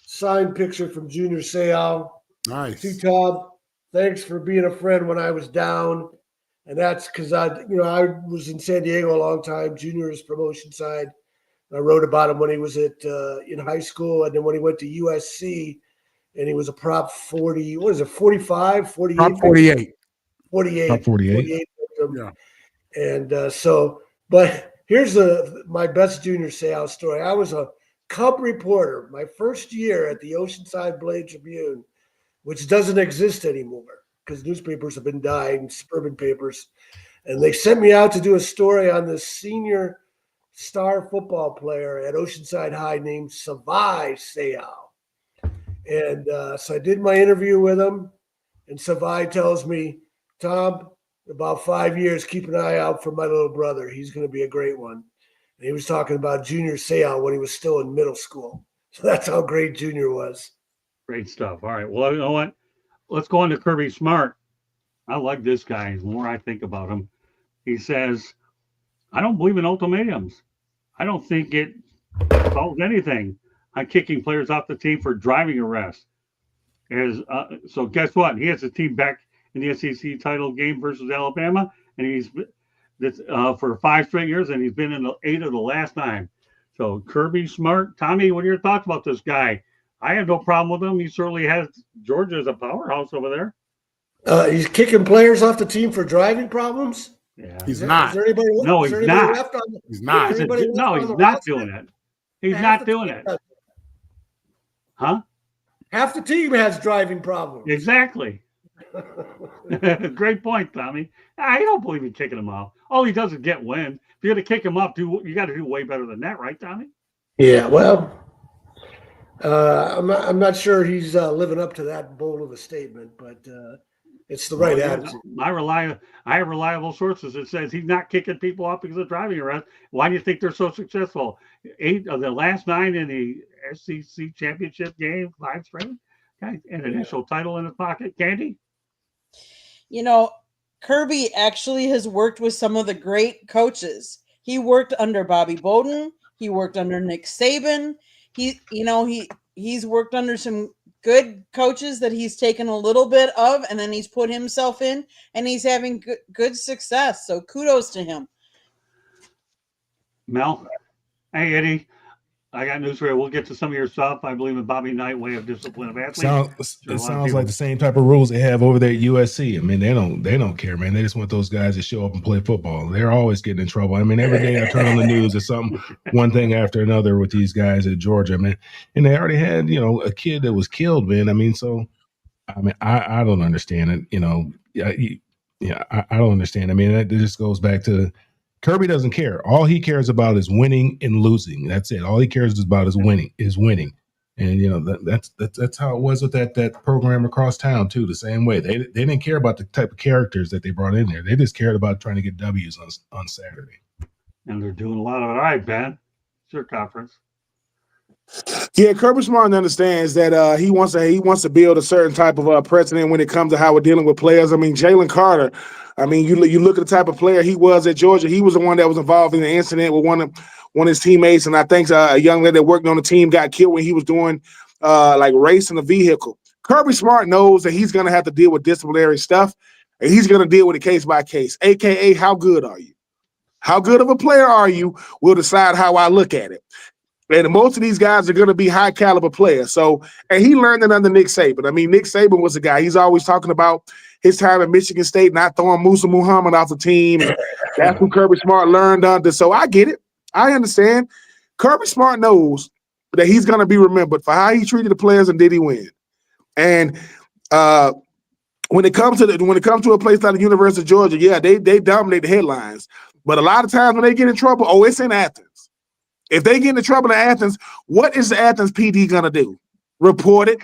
signed picture from Junior Seau. Nice. T-Tob, thanks for being a friend when I was down. And that's because I was in San Diego a long time. Junior is promotion side. I wrote about him when he was in high school, and then when he went to USC, and he was a prop 40. What is it? 45, 48. Prop 48. 48. Prop 48. Yeah. And but here's my best Junior Seau story. I was a Cub reporter my first year at the Oceanside Blade Tribune, which doesn't exist anymore because newspapers have been dying, suburban papers. And they sent me out to do a story on this senior star football player at Oceanside High named Savai Seau. And so I did my interview with him. And Savai tells me, Tom, about 5 years, keep an eye out for my little brother. He's going to be a great one. And he was talking about Junior Seau when he was still in middle school. So that's how great Junior was. Great stuff. All right. Well, you know what? Let's go on to Kirby Smart. I like this guy. The more I think about him, he says, I don't believe in ultimatums. I don't think it solves anything. I'm kicking players off the team for driving arrest. So guess what? He has the team back in the SEC title game versus Alabama, and he's for 5 straight years, and he's been in 8 of the last 9. So Kirby Smart, Tommy, what are your thoughts about this guy? I have no problem with him. He certainly has Georgia as a powerhouse over there. He's kicking players off the team for driving problems. Yeah, He's not. Is there anybody, No, is there he's anybody not. left on the, He's not. Is there anybody left No, on he's the not roster? doing it. He's Half not the doing team it. does. Huh? Half the team has driving problems. Exactly. Great point, Tommy. I don't believe in kicking him off. All he does is get wins. If you're going to kick him off, you got to do way better than that, right, Tommy? Yeah, well, I'm not sure he's living up to that bold of a statement, but it's the right attitude. I have reliable sources that says he's not kicking people off because of driving arrest. Why do you think they're so successful? 8 of the last 9 in the SEC championship game, 5 straight. Okay, and an initial title in his pocket. Candy? You know, Kirby actually has worked with some of the great coaches. He worked under Bobby Bowden. He worked under Nick Saban. He's worked under some good coaches that he's taken a little bit of, and then he's put himself in, and he's having good success. So kudos to him. Mel? Hey, Eddie. I got news for you. We'll get to some of your stuff. I believe in Bobby Knight way of discipline of athletes. It sounds like the same type of rules they have over there at USC. I mean, they don't care, man. They just want those guys to show up and play football. They're always getting in trouble. I mean, every day I turn on the news, there's something, one thing after another with these guys at Georgia, man. And they already had, a kid that was killed, man. I mean, so I don't understand it. I don't understand. I mean, it just goes back to Kirby doesn't care. All he cares about is winning and losing. That's it. All he cares about is winning. And that's how it was with that program across town too. The same way they didn't care about the type of characters that they brought in there. They just cared about trying to get W's on Saturday. And they're doing a lot of it. All right, Ben. It's your conference. Yeah, Kirby Smart understands that he wants to build a certain type of precedent when it comes to how we're dealing with players. I mean, Jalen Carter. I mean, you look at the type of player he was at Georgia. He was the one that was involved in the incident with one of his teammates, and I think a young lady that worked on the team got killed when he was doing like racing a vehicle. Kirby Smart knows that he's going to have to deal with disciplinary stuff, and he's going to deal with it case by case. AKA, how good are you? How good of a player are you? Will decide how I look at it. And most of these guys are going to be high caliber players. So, and he learned it under Nick Saban. I mean, Nick Saban was a guy. He's always talking about his time at Michigan State, not throwing Musa Muhammad off the team. And that's who Kirby Smart learned under. So I get it. I understand. Kirby Smart knows that he's going to be remembered for how he treated the players and did he win. And when it comes to a place like the University of Georgia, yeah, they dominate the headlines. But a lot of times when they get in trouble, it's in Athens. If they get into trouble in Athens, what is the Athens PD going to do? Report it.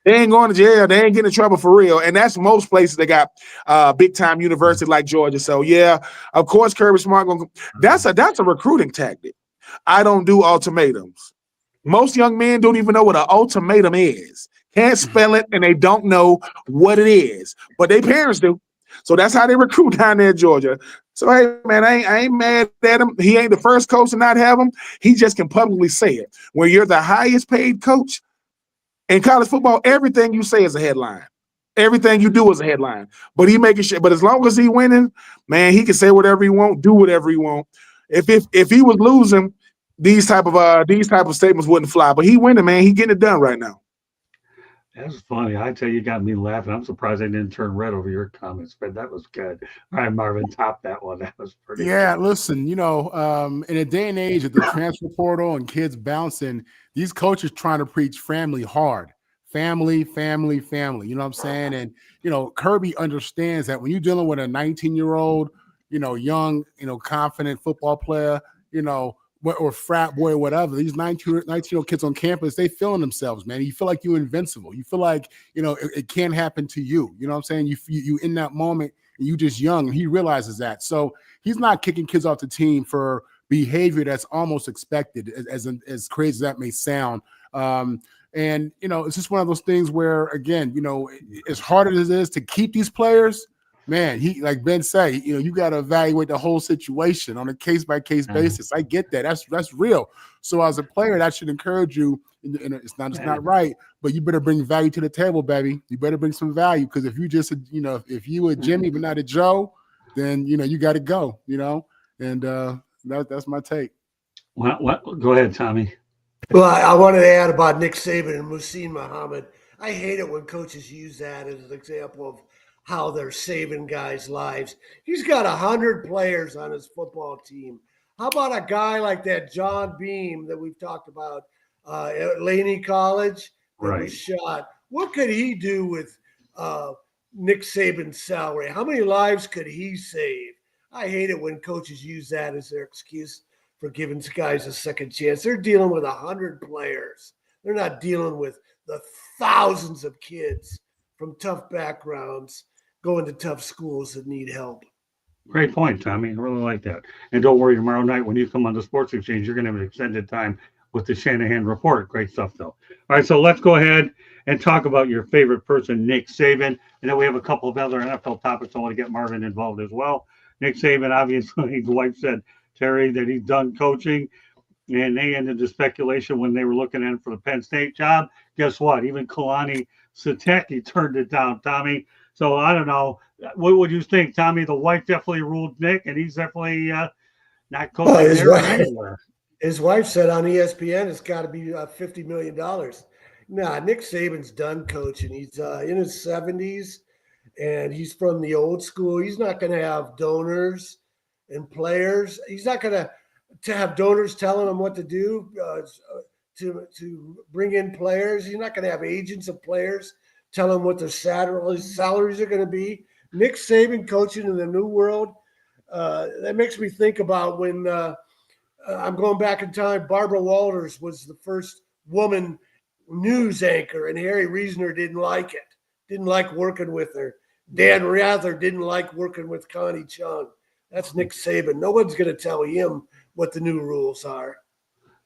They ain't going to jail. They ain't getting in trouble for real. And that's most places that got big-time university like Georgia. So, yeah, of course, Kirby Smart that's a recruiting tactic. I don't do ultimatums. Most young men don't even know what an ultimatum is. Can't spell it, and they don't know what it is. But their parents do. So that's how they recruit down there in Georgia. So, hey, man, I ain't mad at him. He ain't the first coach to not have him. He just can publicly say it. When you're the highest paid coach in college football, everything you say is a headline. Everything you do is a headline. But he making sure. But as long as he winning, man, he can say whatever he want, do whatever he want. If he was losing, these type of statements wouldn't fly. But he winning, man. He getting it done right now. That's funny. I tell you, you got me laughing. I'm surprised I didn't turn red over your comments, but that was good. All right, Marvin, top that one. That was pretty Yeah, good. listen, in a day and age of the transfer portal and kids bouncing, these coaches trying to preach family hard. Family, family, family. You know what I'm saying? And, Kirby understands that when you're dealing with a 19-year-old, young, confident football player, or frat boy or whatever, these 19-year-old kids on campus, they feeling themselves, man. You feel like you're invincible. You feel like, it can't happen to you. You know what I'm saying? You in that moment, and you just young, and he realizes that. So he's not kicking kids off the team for behavior that's almost expected, as crazy as that may sound. And, it's just one of those things where, again, as hard as it is to keep these players, man, like Ben say, you got to evaluate the whole situation on a case-by-case basis. I get that. That's real. So as a player, that should encourage you. And it's not right, but you better bring value to the table, baby. You better bring some value, because if you just, if you a Jimmy but not a Joe, then, you got to go, and that's my take. What? Go ahead, Tommy. Well, I wanted to add about Nick Saban and Muhsin Muhammad. I hate it when coaches use that as an example of how they're saving guys' lives. He's got 100 players on his football team. How about a guy like that John Beam that we've talked about at Laney College that was shot? What could he do with Nick Saban's salary? How many lives could he save? I hate it when coaches use that as their excuse for giving guys a second chance. They're dealing with 100 players. They're not dealing with the thousands of kids from tough backgrounds going to tough schools that need help. Great point, Tommy. I really like that. And don't worry, tomorrow night when you come on the Sports Exchange, you're going to have an extended time with the Shanahan Report. Great stuff, though. All right, so let's go ahead and talk about your favorite person, Nick Saban. And then we have a couple of other NFL topics. I want to get Marvin involved as well. Nick Saban, obviously, his wife said, Terry, that he's done coaching, and they ended the speculation when they were looking at him for the Penn State job. Guess what? Even Kalani Sitake turned it down, Tommy. So I don't know. What would you think, Tommy? The wife definitely ruled Nick, and he's definitely not coaching anywhere. His wife said on ESPN it's got to be $50 million. Nah, Nick Saban's done coaching. He's in his 70s, and he's from the old school. He's not going to have donors and players. He's not going to have donors telling him what to do to bring in players. He's not going to have agents of players tell him what their salaries are going to be. Nick Saban coaching in the new world, that makes me think about when I'm going back in time. Barbara Walters was the first woman news anchor, and Harry Reasoner didn't like it, didn't like working with her. Dan Rather didn't like working with Connie Chung. That's Nick Saban. No one's going to tell him what the new rules are.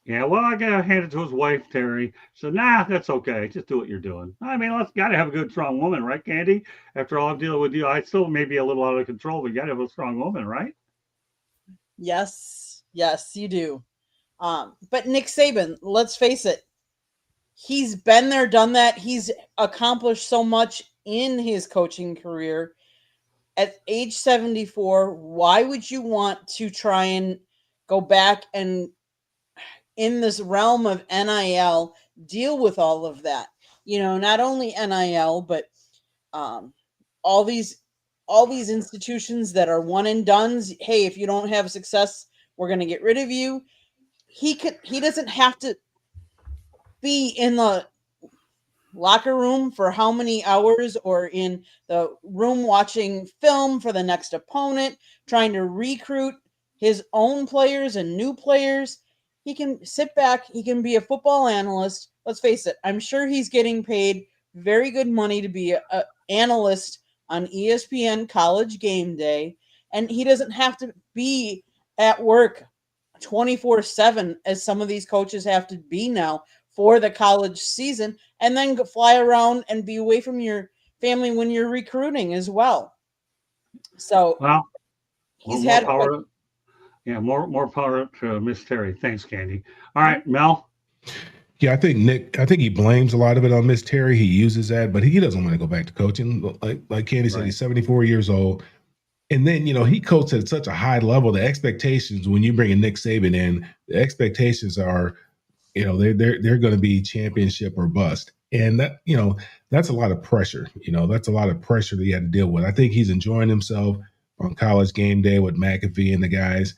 Yeah, well, I got to hand it to his wife, Terry. So, that's okay. Just do what you're doing. I mean, let's got to have a good, strong woman, right, Candy? After all I'm dealing with you, I still may be a little out of control, but you got to have a strong woman, right? Yes, you do. But Nick Saban, let's face it, he's been there, done that. He's accomplished so much in his coaching career. At age 74, why would you want to try and go back and, in this realm of NIL, deal with all of that? Not only NIL, but all these institutions that are one and dones. Hey, if you don't have success, we're going to get rid of you. He doesn't have to be in the locker room for how many hours, or in the room watching film for the next opponent, trying to recruit his own players and new players. He can sit back. He can be a football analyst. Let's face it. I'm sure he's getting paid very good money to be an analyst on ESPN College Game Day. And he doesn't have to be at work 24/7 as some of these coaches have to be now for the college season, and then fly around and be away from your family when you're recruiting as well. So he's had power. More power to Miss Terry. Thanks, Candy. All right, Mel. Yeah, I think he blames a lot of it on Miss Terry. He uses that, but he doesn't want to go back to coaching. Like Candy said, he's 74 years old. And then, he coached at such a high level. The expectations, when you bring a Nick Saban in, the expectations are, they're going to be championship or bust. And that, that's a lot of pressure. That's a lot of pressure that he had to deal with. I think he's enjoying himself on College Game Day with McAfee and the guys.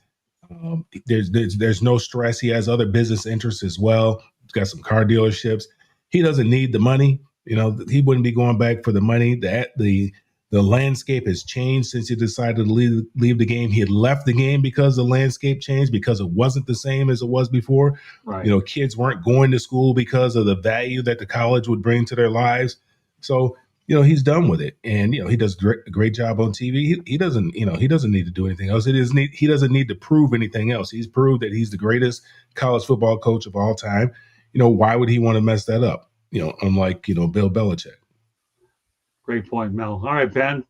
There's no stress. He has other business interests as well. He's got some car dealerships. He doesn't need the money. He wouldn't be going back for the money. The The landscape has changed since he decided to leave the game. He had left the game because the landscape changed, because it wasn't the same as it was before. Right. You know, kids weren't going to school because of the value that the college would bring to their lives. So, you know, he's done with it. And, you know, he does a great job on TV. He doesn't, you know, he doesn't need to do anything else. He doesn't need to prove anything else. He's proved that he's the greatest college football coach of all time. You know, why would he want to mess that up? You know, unlike, you know, Bill Belichick. Great point, Mel. All right, Ben.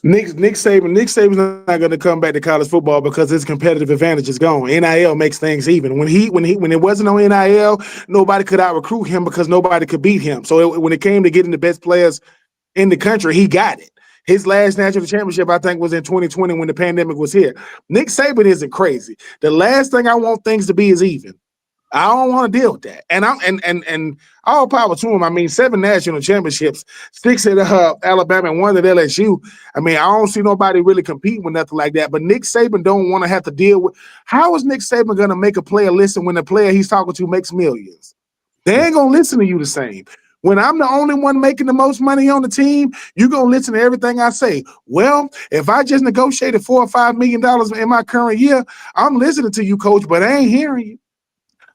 Nick Saban's not going to come back to college football because his competitive advantage is gone. NIL makes things even. When it wasn't on NIL, nobody could out recruit him because nobody could beat him. So when it came to getting the best players in the country, he got it. His last national championship, I think, was in 2020 when the pandemic was here. Nick Saban isn't crazy. The last thing I want things to be is even. I don't want to deal with that. And all power to him. I mean, 7 national championships, 6 at Alabama and 1 at LSU. I mean, I don't see nobody really competing with nothing like that. But Nick Saban don't want to have to deal with. How is Nick Saban going to make a player listen when the player he's talking to makes millions? They ain't going to listen to you the same. When I'm the only one making the most money on the team, you're going to listen to everything I say. Well, if I just negotiated $4 or $5 million in my current year, I'm listening to you, coach, but I ain't hearing you.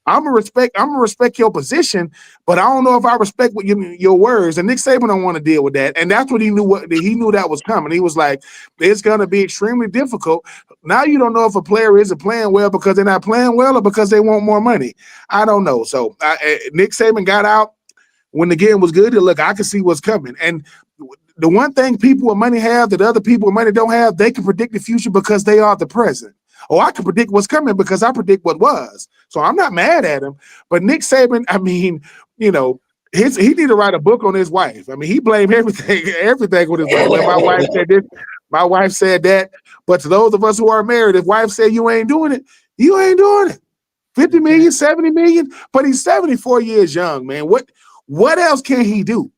I'm gonna respect your position, but I don't know if I respect what your words. And Nick Saban don't want to deal with that. And that's what he knew that was coming. He was like, it's gonna be extremely difficult. Now you don't know if a player isn't playing well because they're not playing well or because they want more money. I don't know. So Nick Saban got out when the game was good. Look, I can see what's coming. And the one thing people with money have that other people with money don't have, they can predict the future because they are the present. Oh, I can predict what's coming because I predict what was. So I'm not mad at him. But Nick Saban, I mean, you know, he need to write a book on his wife. I mean, he blamed everything with his wife. Well, my wife said this, my wife said that. But to those of us who are married, if wife said you ain't doing it, you ain't doing it. 50 million, 70 million, but he's 74 years young, man. What else can he do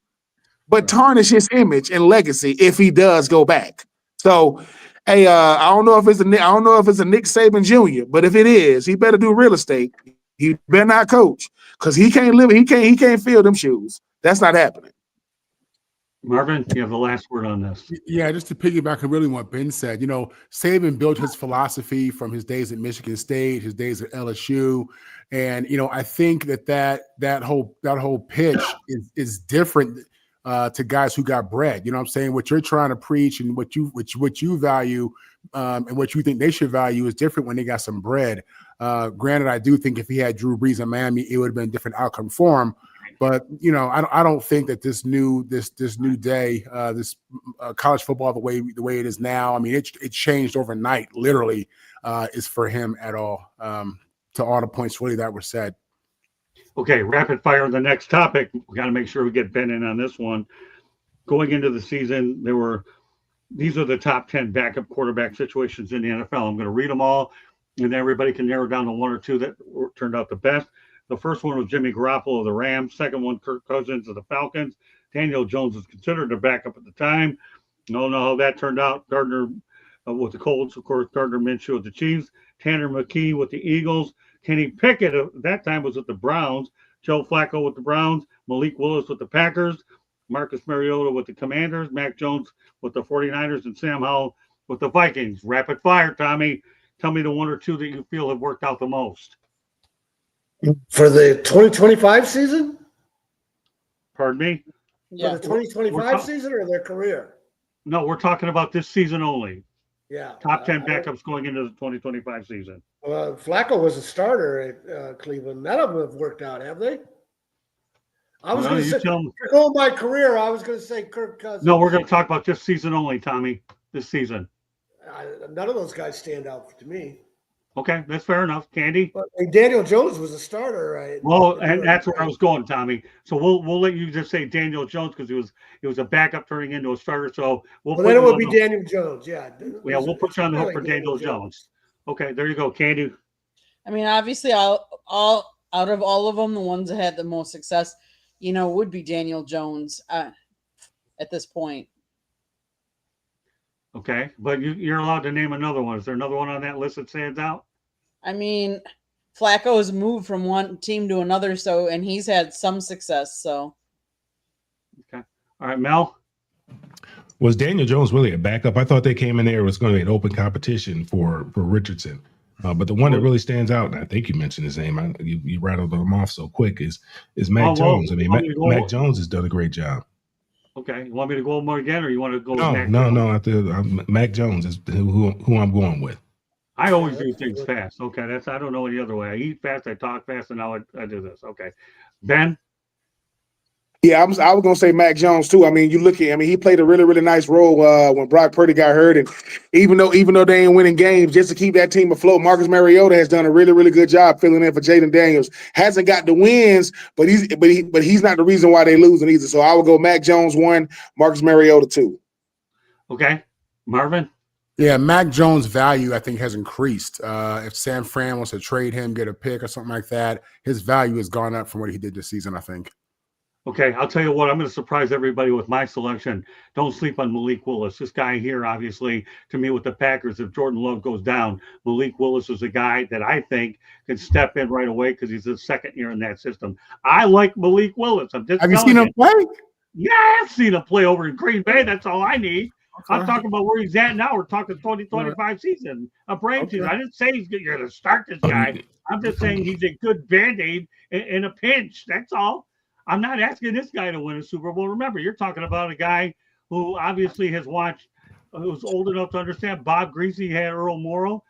but tarnish his image and legacy if he does go back? So, hey, I don't know if it's a Nick Saban Jr., but if it is, he better do real estate. He better not coach because he can't fill them shoes. That's not happening. Marvin, you have the last word on this. Yeah, just to piggyback on really what Ben said, you know, Saban built his philosophy from his days at Michigan State, his days at LSU, and you know, I think that whole pitch is different to guys who got bread. You know what I'm saying? What you're trying to preach and what you value and what you think they should value is different when they got some bread. Granted, I do think if he had Drew Brees in Miami, it would have been a different outcome for him. But you know, I don't think that this new day, college football the way it is now. I mean, it changed overnight, literally, is for him at all. To all the points really that were said. Okay, rapid fire. The next topic. We got to make sure we get Ben in on this one. Going into the season, these are the top 10 backup quarterback situations in the NFL. I'm going to read them all, and everybody can narrow down to 1 or 2 that turned out the best. The first one was Jimmy Garoppolo of the Rams. Second one, Kirk Cousins of the Falcons. Daniel Jones was considered a backup at the time. Don't know how that turned out. Gardner with the Colts, of course. Gardner Minshew with the Chiefs. Tanner McKee with the Eagles. Kenny Pickett at that time was with the Browns. Joe Flacco with the Browns. Malik Willis with the Packers. Marcus Mariota with the Commanders. Mac Jones with the 49ers. And Sam Howell with the Vikings. Rapid fire, Tommy. Tell me the 1 or 2 that you feel have worked out the most. For the 2025 season? Pardon me? Yeah. For the 2025 season or their career? No, we're talking about this season only. Yeah. Top 10 backups going into the 2025 season. Flacco was a starter at Cleveland. None of them have worked out, have they? I was going to say, for going my career, I was going to say Kirk Cousins. No, we're going to talk about this season only, Tommy. This season. None of those guys stand out to me. Okay, that's fair enough. Candy? But Daniel Jones was a starter, right? Well, and that's where I was going, Tommy. So we'll let you just say Daniel Jones because he was a backup turning into a starter. So then it would be Daniel Jones, yeah. Yeah, we'll put you on the hook for Daniel Jones. Okay, there you go, Candy. I mean, obviously, all out of all of them, the ones that had the most success, you know, would be Daniel Jones at this point. Okay, but you're allowed to name another one. Is there another one on that list that stands out? I mean, Flacco has moved from one team to another, and he's had some success. So, okay, All right, Mel. Was Daniel Jones really a backup? I thought they came in there, it was going to be an open competition for Richardson. But the one that really stands out, and I think you mentioned his name, you rattled them off so quick, is Mac Jones. I mean, Mac Jones has done a great job. Okay, you want me to go more again, or you want to go? No. Mac Jones is who I'm going with. I always do things fast. Okay, I don't know any other way. I eat fast, I talk fast, and now I do this. Okay, Ben. Yeah, I was gonna say Mac Jones too. I mean, he played a really, really nice role when Brock Purdy got hurt, and even though they ain't winning games, just to keep that team afloat, Marcus Mariota has done a really, really good job filling in for Jaden Daniels. Hasn't got the wins, but he's not the reason why they losing either. So I would go Mac Jones 1, Marcus Mariota 2. Okay, Marvin. Yeah, Mac Jones' value, I think, has increased. If San Fran wants to trade him, get a pick or something like that, his value has gone up from what he did this season, I think. Okay, I'll tell you what, I'm going to surprise everybody with my selection. Don't sleep on Malik Willis. This guy here, obviously, to me with the Packers, if Jordan Love goes down, Malik Willis is a guy that I think can step in right away because he's the second year in that system. I like Malik Willis. Have you seen him play? Yeah, I've seen him play over in Green Bay. That's all I need. Okay. I'm talking about where he's at now. We're talking 2025 season, a brain season. I didn't say you're going to start this guy. I'm just saying he's a good Band-Aid in a pinch. That's all. I'm not asking this guy to win a Super Bowl. Remember, you're talking about a guy who obviously has watched, who's old enough to understand Bob Greasy had Earl Morrall.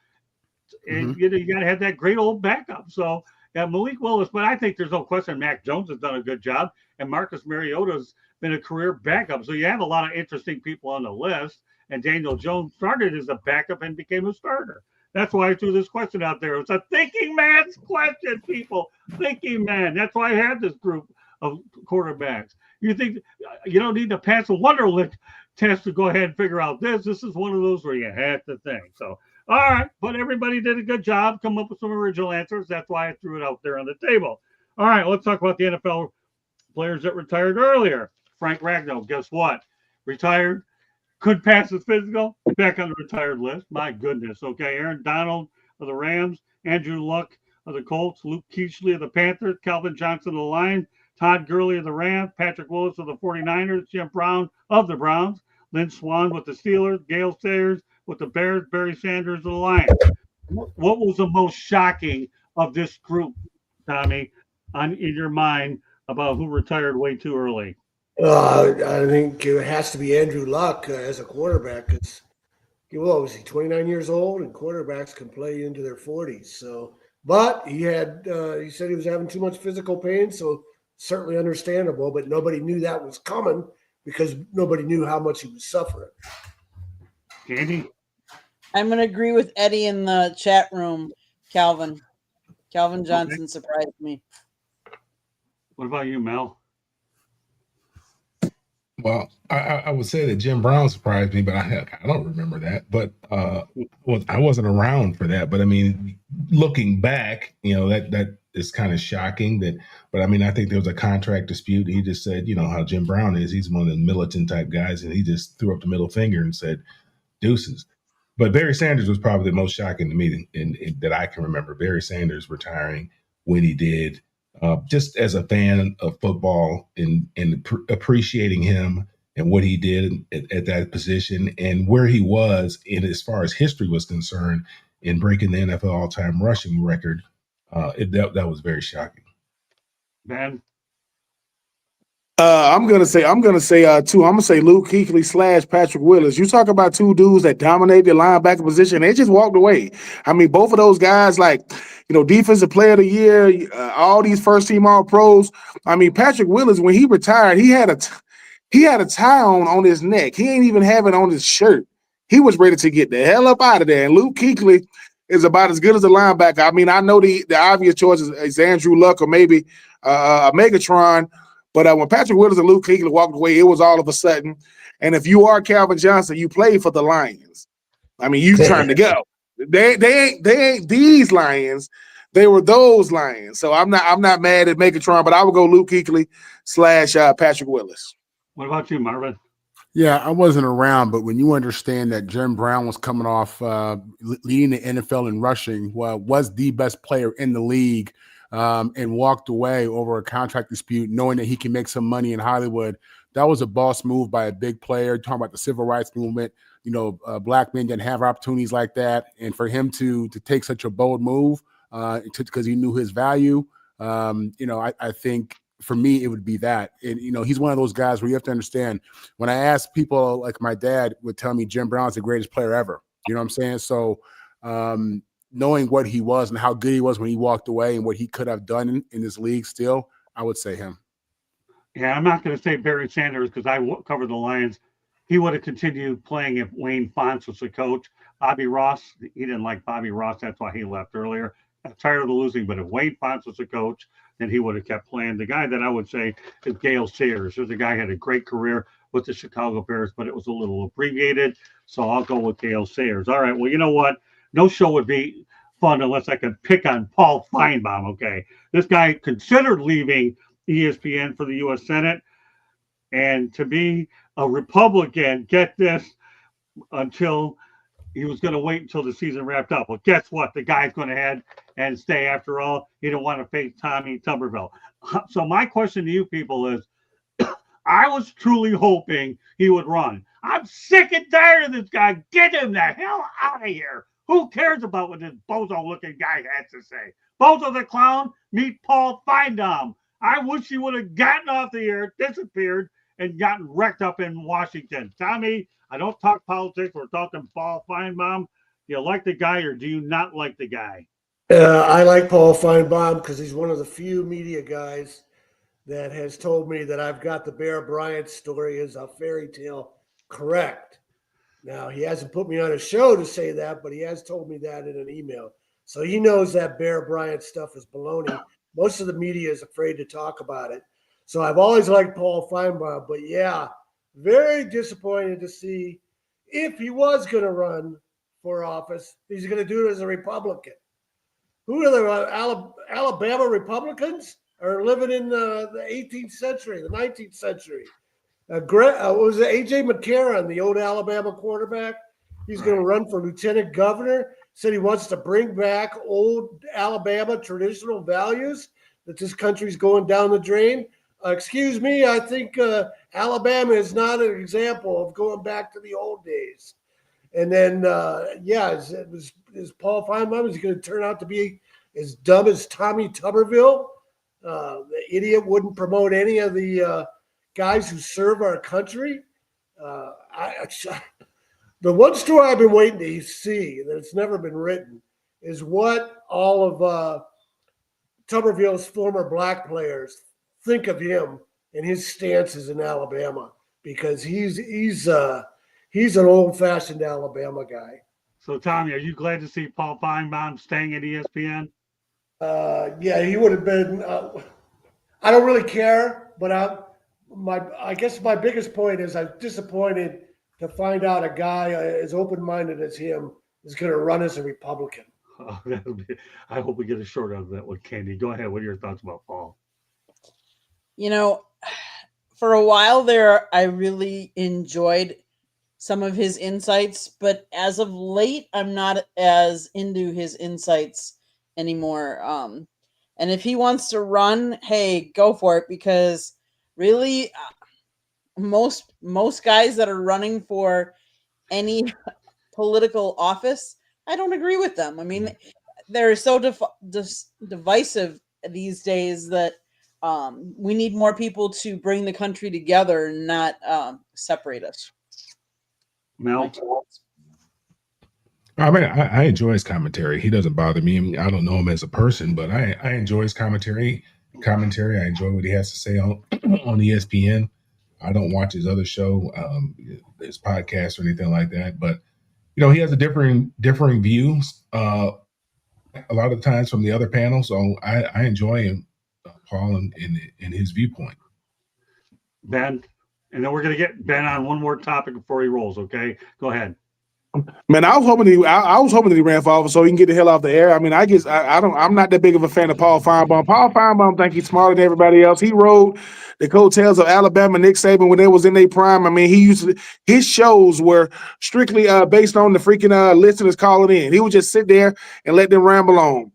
And you got to have that great old backup. So, yeah, Malik Willis, but I think there's no question Mac Jones has done a good job. And Marcus Mariota's been a career backup. So you have a lot of interesting people on the list. And Daniel Jones started as a backup and became a starter. That's why I threw this question out there. It's a thinking man's question, people. Thinking man. That's why I had this group of quarterbacks. You think you don't need to pass a Wonderlic test to go ahead and figure out this. This is one of those where you have to think. So, all right, but everybody did a good job, come up with some original answers. That's why I threw it out there on the table. All right, let's talk about the NFL players that retired earlier. Frank Ragnow, guess what? Retired, could pass his physical, back on the retired list. My goodness. Okay, Aaron Donald of the Rams, Andrew Luck of the Colts, Luke Kuechly of the Panthers, Calvin Johnson of the Lions, Todd Gurley of the Rams, Patrick Willis of the 49ers, Jim Brown of the Browns, Lynn Swann with the Steelers, Gale Sayers with the Bears, Barry Sanders of the Lions. What was the most shocking of this group, Tommy, in your mind about who retired way too early? I think it has to be Andrew Luck as a quarterback. Because, what was he, 29 years old, and quarterbacks can play into their 40s. So, but he said he was having too much physical pain, so certainly understandable. But nobody knew that was coming because nobody knew how much he was suffering. Candy? I'm going to agree with Eddie in the chat room, Calvin. Calvin Johnson surprised me. What about you, Mel? Well, I would say that Jim Brown surprised me, but I don't remember that. But I wasn't around for that. But I mean, looking back, that is kind of shocking. But I mean, I think there was a contract dispute. He just said, how Jim Brown is. He's one of the militant type guys, and he just threw up the middle finger and said, "Deuces." But Barry Sanders was probably the most shocking to me that I can remember. Barry Sanders retiring when he did. Just as a fan of football and appreciating him and what he did at that position and where he was in as far as history was concerned in breaking the NFL all-time rushing record, that was very shocking. Ben? I'm gonna say too. I'm gonna say Luke Kuechly / Patrick Willis. You talk about two dudes that dominated the linebacker position. They just walked away. I mean, both of those guys, defensive player of the year, all these first team all pros. I mean, Patrick Willis, when he retired, he had a tie on his neck. He ain't even have it on his shirt. He was ready to get the hell up out of there. And Luke Kuechly is about as good as a linebacker. I mean, I know the obvious choice is Andrew Luck or maybe Megatron. But when Patrick Willis and Luke Kuechly walked away, it was all of a sudden. And if you are Calvin Johnson, you play for the Lions. I mean, you trying to go. They ain't these Lions. They were those Lions. So I'm not mad at Megatron, but I would go Luke Kuechly / Patrick Willis. What about you, Marvin? Yeah, I wasn't around, but when you understand that Jim Brown was coming off leading the NFL in rushing, was the best player in the league, and walked away over a contract dispute, knowing that he can make some money in Hollywood, that was a boss move by a big player. Talking about the civil rights movement, black men didn't have opportunities like that, and for him to take such a bold move because he knew his value, I think for me it would be that. And he's one of those guys where you have to understand. When I ask people, like my dad would tell me, Jim Brown's the greatest player ever. You know what I'm saying? So knowing what he was and how good he was when he walked away and what he could have done in this league still, I would say him. Yeah, I'm not going to say Barry Sanders because covered the Lions. He would have continued playing if Wayne Fontes was the coach. Bobby Ross, he didn't like Bobby Ross. That's why he left earlier. Got tired of the losing. But if Wayne Fontes was the coach, then he would have kept playing. The guy that I would say is Gale Sayers. There's a guy who had a great career with the Chicago Bears, but it was a little abbreviated. So I'll go with Gale Sayers. All right, well, you know what? No show would be fun unless I could pick on Paul Feinbaum, okay? This guy considered leaving ESPN for the U.S. Senate. And to be a Republican, get this, until he was going to wait until the season wrapped up. Well, guess what? The guy's going to head and stay after all. He didn't want to face Tommy Tuberville. So my question to you people is, I was truly hoping he would run. I'm sick and tired of this guy. Get him the hell out of here. Who cares about what this bozo-looking guy has to say? Bozo the Clown, meet Paul Feinbaum. I wish he would have gotten off the air, disappeared, and gotten wrecked up in Washington. Tommy, I don't talk politics. We're talking Paul Feinbaum. Do you like the guy or do you not like the guy? I like Paul Feinbaum because he's one of the few media guys that has told me that I've got the Bear Bryant story as a fairy tale correct. Now, he hasn't put me on a show to say that, but he has told me that in an email. So he knows that Bear Bryant stuff is baloney. Most of the media is afraid to talk about it. So I've always liked Paul Feinbaum, but yeah, very disappointed to see if he was going to run for office, he's going to do it as a Republican. Who are the Alabama Republicans are living in the 18th century, the 19th century? Was it A.J. McCarron, the old Alabama quarterback? He's going to run for lieutenant governor. Said he wants to bring back old Alabama traditional values, that this country's going down the drain. Excuse me, I think Alabama is not an example of going back to the old days. And then, is Paul Feinbaum, is he going to turn out to be as dumb as Tommy Tuberville? The idiot wouldn't promote any of the guys who serve our country. The one story I've been waiting to see that it's never been written is what all of Tuberville's former black players think of him and his stances in Alabama, because he's an old-fashioned Alabama guy. So, Tommy, are you glad to see Paul Feinbaum staying at ESPN? Yeah, he would have been. I don't really care, but I guess my biggest point is I'm disappointed to find out a guy as open-minded as him is going to run as a Republican. Oh, I hope we get a short out of that one, Candy. Go ahead. What are your thoughts about Paul? For a while there, I really enjoyed some of his insights, but as of late, I'm not as into his insights anymore. And if he wants to run, hey, go for it, because really, most guys that are running for any political office, I don't agree with them. I mean, they're so divisive these days that we need more people to bring the country together, not separate us. Mel? I mean, I enjoy his commentary. He doesn't bother me. I mean, I don't know him as a person, but I enjoy his commentary. I enjoy what he has to say on ESPN. I don't watch his other show, his podcast or anything like that. But he has a differing views a lot of the times from the other panel. So I enjoy him, Paul, in his viewpoint. Ben, and then we're going to get Ben on one more topic before he rolls. Okay, go ahead. Man, I was hoping that he ran for office so he can get the hell off the air. I mean, I'm not that big of a fan of Paul Feinbaum. Paul Feinbaum think he's smarter than everybody else. He rode the coattails of Alabama, Nick Saban when they was in their prime. I mean, his shows were strictly based on the freaking listeners calling in. He would just sit there and let them ramble on.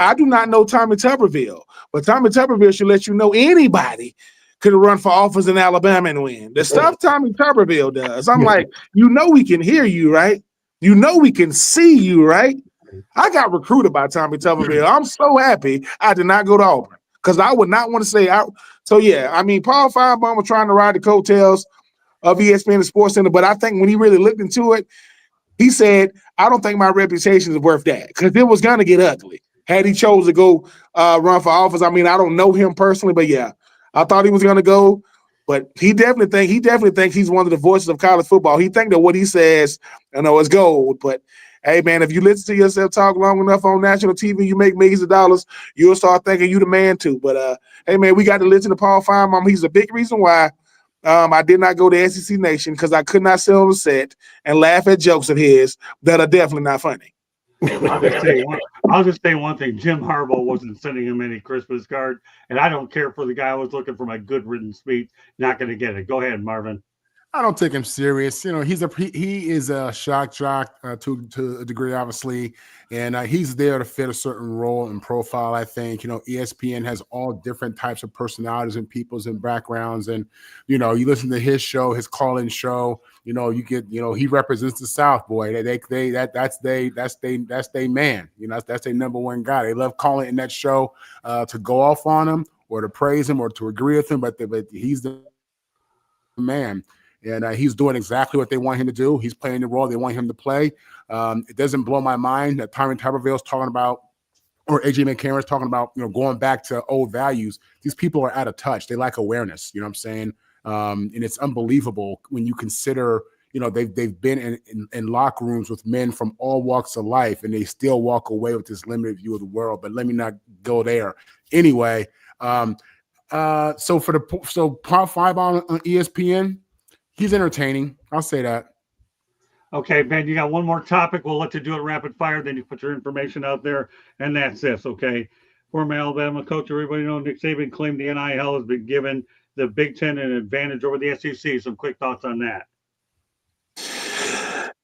I do not know Tommy Tuberville, but Tommy Tuberville should let you know anybody could run for office in Alabama and win. The stuff Tommy Tuberville does. I'm like, you know we can hear you, right? You know we can see you, right? I got recruited by Tommy Tuberville. I'm so happy I did not go to Auburn because I would not want to say out. So, yeah, I mean, Paul Finebaum was trying to ride the coattails of ESPN and Sports Center, but I think when he really looked into it, he said, I don't think my reputation is worth that because it was going to get ugly had he chose to go run for office. I mean, I don't know him personally, but, yeah, I thought he was going to go. But he definitely thinks he's one of the voices of college football. He think that what he says, is gold. But hey, man, if you listen to yourself talk long enough on national TV, you make millions of dollars, you'll start thinking you the man too. But hey, man, we got to listen to Paul Finebaum. He's a big reason why I did not go to SEC Nation because I could not sit on the set and laugh at jokes of his that are definitely not funny. I'll just say one thing. Jim Harbaugh wasn't sending him any Christmas card, and I don't care for the guy who was looking for my good written speech. Not going to get it. Go ahead, Marvin. I don't take him serious. You know, he is a shock jock to a degree, obviously, and he's there to fit a certain role and profile. I think ESPN has all different types of personalities and peoples and backgrounds, and you listen to his show, his call-in show. You get he represents the South, boy. That's they man. That's their number one guy. They love calling in that show to go off on him or to praise him or to agree with him, but he's the man. And he's doing exactly what they want him to do. He's playing the role they want him to play. It doesn't blow my mind that Tommy Tuberville is talking about, or AJ McCarron is talking about, going back to old values. These people are out of touch. They lack awareness. You know what I'm saying? And it's unbelievable when you consider, they've been in locker rooms with men from all walks of life, and they still walk away with this limited view of the world. But let me not go there. Anyway, so Paul Finebaum on ESPN. He's entertaining. I'll say that. Okay, Ben, you got one more topic. We'll let you do it rapid fire. Then you put your information out there, and that's this, okay? Former Alabama coach, everybody knows Nick Saban claimed the NIL has been given the Big Ten an advantage over the SEC. Some quick thoughts on that.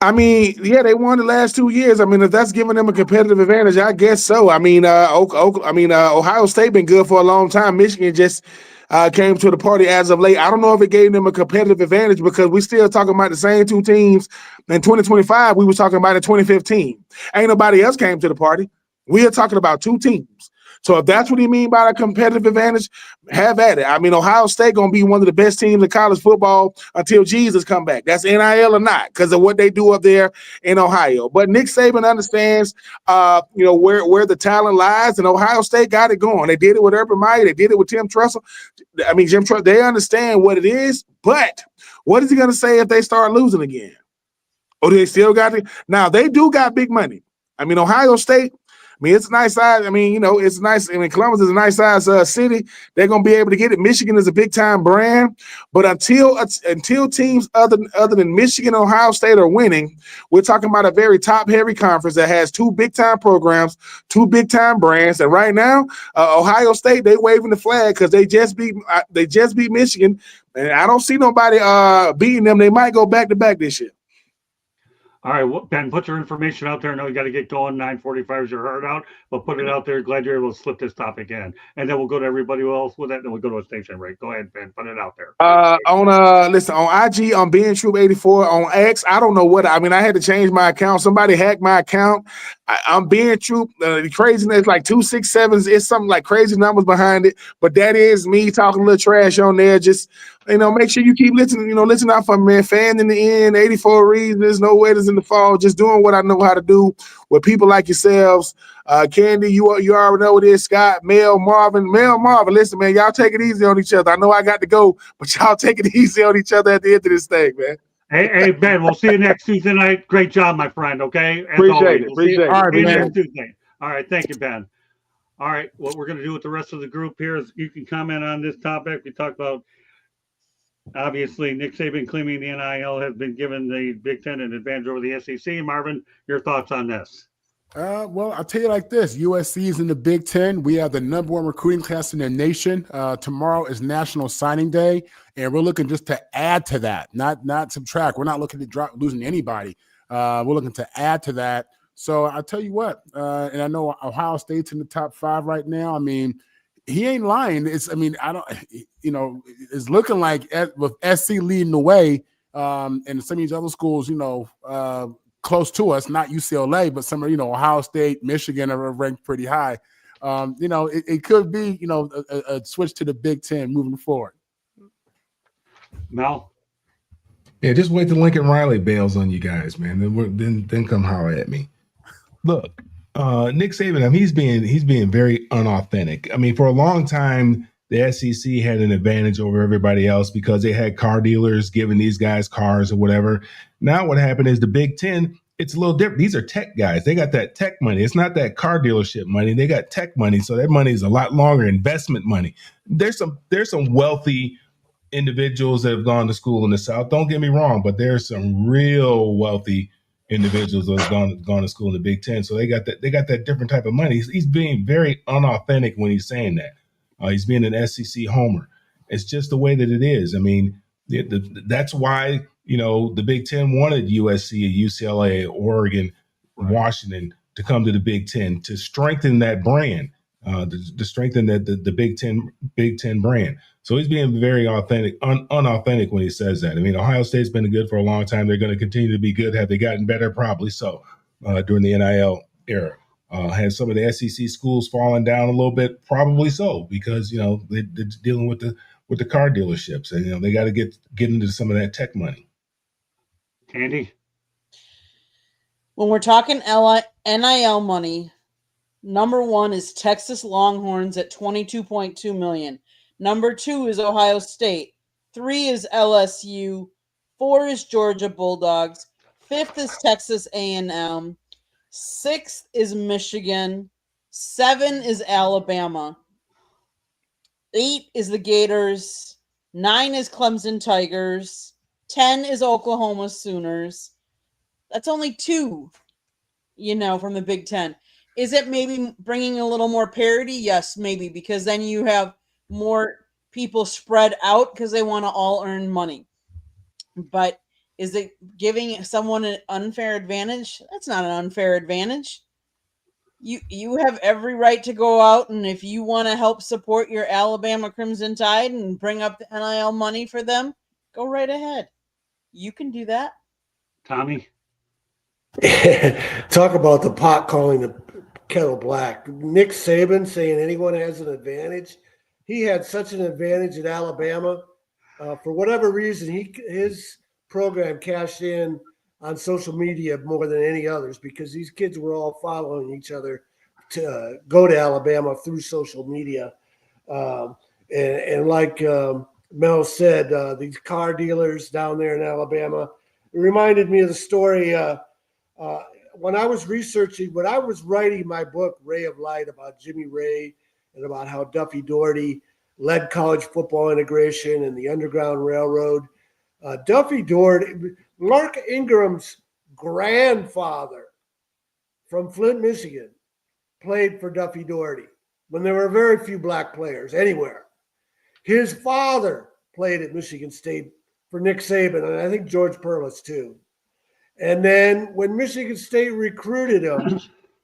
I mean, yeah, they won the last 2 years. I mean, if that's giving them a competitive advantage, I guess so. I mean, Ohio State been good for a long time. Michigan just came to the party as of late. I don't know if it gave them a competitive advantage because we still talking about the same two teams in 2025 we was talking about in 2015. Ain't nobody else came to the party. We are talking about two teams. So if that's what you mean by a competitive advantage, have at it. I mean, Ohio State going to be one of the best teams in college football until Jesus come back. That's NIL or not because of what they do up there in Ohio. But Nick Saban understands, where the talent lies, and Ohio State got it going. They did it with Urban Meyer. They did it with Tim Tressel. I mean, Jim Tressel, they understand what it is, but what is he going to say if they start losing again? Or they still got it? Now, they do got big money. I mean, Ohio State, it's a nice size. I mean, it's nice. I mean, Columbus is a nice size city. They're going to be able to get it. Michigan is a big time brand. But until teams other than Michigan and Ohio State are winning, we're talking about a very top heavy conference that has two big time programs, two big time brands. And right now, Ohio State, they waving the flag because they just beat Michigan. And I don't see nobody beating them. They might go back to back this year. All right, well, Ben, put your information out there. I know you got to get going. 9:45 is your heart out, but put it out there. Glad you're able to slip this topic in, and then we'll go to everybody else with it. Then we'll go to a station break. Go ahead, Ben. Put it out there. On IG, on Ben Troop 84, on X. I don't know what. I mean, I had to change my account. Somebody hacked my account. I'm Ben Troop. The craziness like 267. It's something like crazy numbers behind it, but that is me talking a little trash on there. Just make sure you keep listening. Listen out for me, man. Fan in the end, 84 reasons, no wetters in the fall. Just doing what I know how to do with people like yourselves. Candy, you already know what it is. Scott, Mel, Marvin. Listen, man, y'all take it easy on each other. I know I got to go, but y'all take it easy on each other at the end of this thing, man. Hey, Ben, we'll see you next Tuesday night. Great job, my friend, okay? Appreciate it. All right, man. Next Tuesday. All right, thank you, Ben. All right, what we're going to do with the rest of the group here is you can comment on this topic. We talked about, obviously, Nick Saban claiming the NIL has been given the Big Ten an advantage over the SEC. Marvin, your thoughts on this? Well, I'll tell you like this. USC is in the Big Ten. We have the number one recruiting class in the nation. Tomorrow is National Signing Day, and we're looking just to add to that, not subtract. We're not looking to losing anybody. We're looking to add to that. So I'll tell you what, and I know Ohio State's in the top 5 right now. I mean, he ain't lying. I mean, I don't, it's looking like with SC leading the way, and some of these other schools, close to us, not UCLA, but some of, Ohio State, Michigan are ranked pretty high. It could be, a switch to the Big Ten moving forward. Mel? Yeah, just wait till Lincoln Riley bails on you guys, man. Then come holler at me. Look, Nick Saban, he's being very unauthentic. I mean, for a long time, the SEC had an advantage over everybody else because they had car dealers giving these guys cars or whatever. Now what happened is the Big Ten, it's a little different. These are tech guys. They got that tech money. It's not that car dealership money. They got tech money, so that money is a lot longer investment money. There's some wealthy individuals that have gone to school in the South. Don't get me wrong, but there's some real wealthy individuals that have gone to school in the Big Ten. So they got that different type of money. He's being very unauthentic when he's saying that. He's being an SEC homer. It's just the way that it is. I mean, that's why the Big Ten wanted USC, UCLA, Oregon, Washington to come to the Big Ten to strengthen that brand, to strengthen the Big Ten brand. So he's being very unauthentic when he says that. I mean, Ohio State's been good for a long time. They're going to continue to be good. Have they gotten better? Probably so. During the NIL era, have some of the SEC schools fallen down a little bit? Probably so, because they're dealing with the car dealerships, and they got to get into some of that tech money. Andy? When we're talking NIL money, number one is Texas Longhorns at $22.2 million. Number 2 is Ohio State. 3 is LSU. 4 is Georgia Bulldogs. 5th is Texas A&M. 6th is Michigan. 7 is Alabama. 8 is the Gators. 9 is Clemson Tigers. 10 is Oklahoma Sooners. That's only 2, from the Big Ten. Is it maybe bringing a little more parity? Yes, maybe, because then you have more people spread out because they want to all earn money. But is it giving someone an unfair advantage? That's not an unfair advantage. You have every right to go out, and if you want to help support your Alabama Crimson Tide and bring up the NIL money for them, go right ahead. You can do that. Tommy? Talk about the pot calling the kettle black. Nick Saban saying anyone has an advantage. He had such an advantage at Alabama. For whatever reason, his program cashed in on social media more than any others because these kids were all following each other to go to Alabama through social media. And like Mel said, these car dealers down there in Alabama, it reminded me of the story when I was writing my book, Ray of Light, about Jimmy Ray and about how Duffy Daugherty led college football integration and the Underground Railroad. Duffy Daugherty, Mark Ingram's grandfather from Flint, Michigan, played for Duffy Daugherty when there were very few black players anywhere. His father played at Michigan State for Nick Saban, and I think George Perlis too. And then when Michigan State recruited him,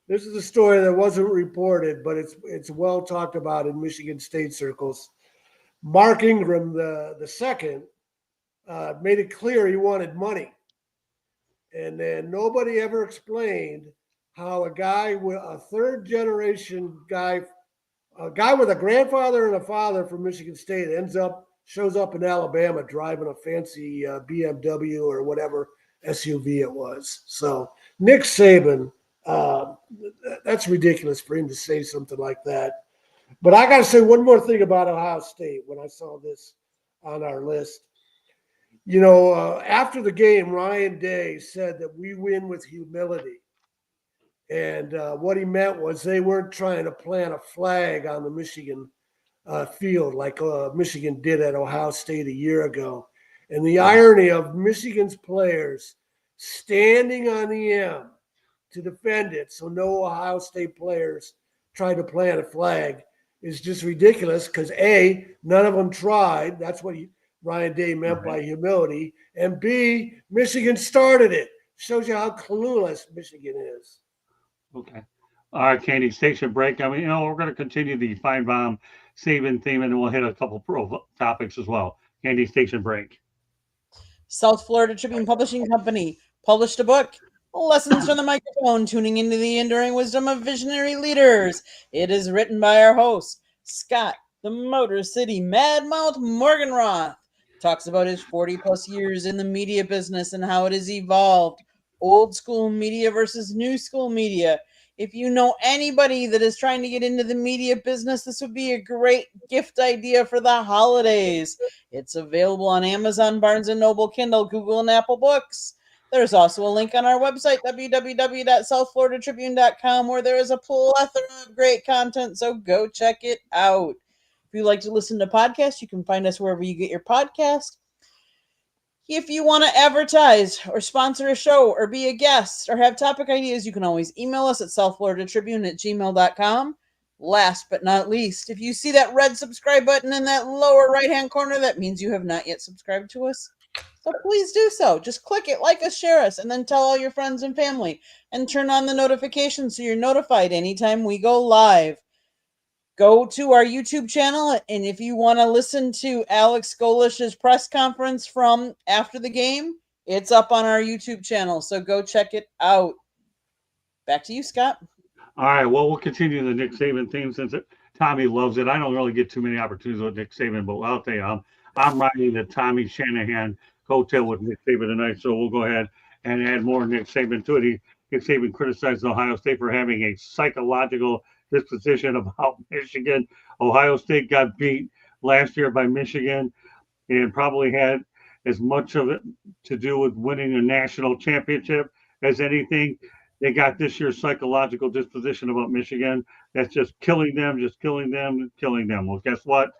this is a story that wasn't reported, but it's well talked about in Michigan State circles. Mark Ingram, the second, made it clear he wanted money. And then nobody ever explained how a third generation guy, a guy with a grandfather and a father from Michigan State shows up in Alabama driving a fancy BMW or whatever SUV it was. So Nick Saban, that's ridiculous for him to say something like that. But I got to say one more thing about Ohio State when I saw this on our list. After the game, Ryan Day said that we win with humility. And what he meant was they weren't trying to plant a flag on the Michigan field like Michigan did at Ohio State a year ago. And the irony of Michigan's players standing on the M to defend it so no Ohio State players tried to plant a flag is just ridiculous because A, none of them tried. That's what Ryan Day meant by humility. And B, Michigan started it. Shows you how clueless Michigan is. Okay. All right, Candy, station break. I mean, we're going to continue the Feinbaum Saban theme, and then we'll hit a couple pro topics as well. Candy Station break. South Florida Tribune Publishing Company published a book, Lessons from the Microphone, Tuning into the Enduring Wisdom of Visionary Leaders. It is written by our host, Scott, the Motor City Madmouth Morganroth. Talks about his 40-plus years in the media business and how it has evolved. Old school media versus new school media. If you know anybody that is trying to get into the media business, this would be a great gift idea for the holidays. It's available on Amazon, Barnes & Noble, Kindle, Google, and Apple Books. There's also a link on our website, www.southfloridatribune.com, where there is a plethora of great content, so go check it out. If you like to listen to podcasts, you can find us wherever you get your podcast. If you want to advertise or sponsor a show or be a guest or have topic ideas, you can always email us at southfloridatribune@gmail.com. Last but not least, if you see that red subscribe button in that lower right-hand corner, that means you have not yet subscribed to us. So please do so. Just click it, like us, share us, and then tell all your friends and family. And turn on the notifications so you're notified anytime we go live. Go to our YouTube channel, and if you want to listen to Alex Golish's press conference from after the game, it's up on our YouTube channel, so go check it out. Back to you, Scott. All right, well, we'll continue the Nick Saban theme since Tommy loves it. I don't really get too many opportunities with Nick Saban, but I'll tell you, I'm riding the Tommy Shanahan coattail with Nick Saban tonight, so we'll go ahead and add more Nick Saban to it. Nick Saban criticized Ohio State for having a psychological disposition about Michigan. Ohio State got beat last year by Michigan and probably had as much of it to do with winning a national championship as anything. They got this year's psychological disposition about Michigan. That's just killing them. Well, guess what?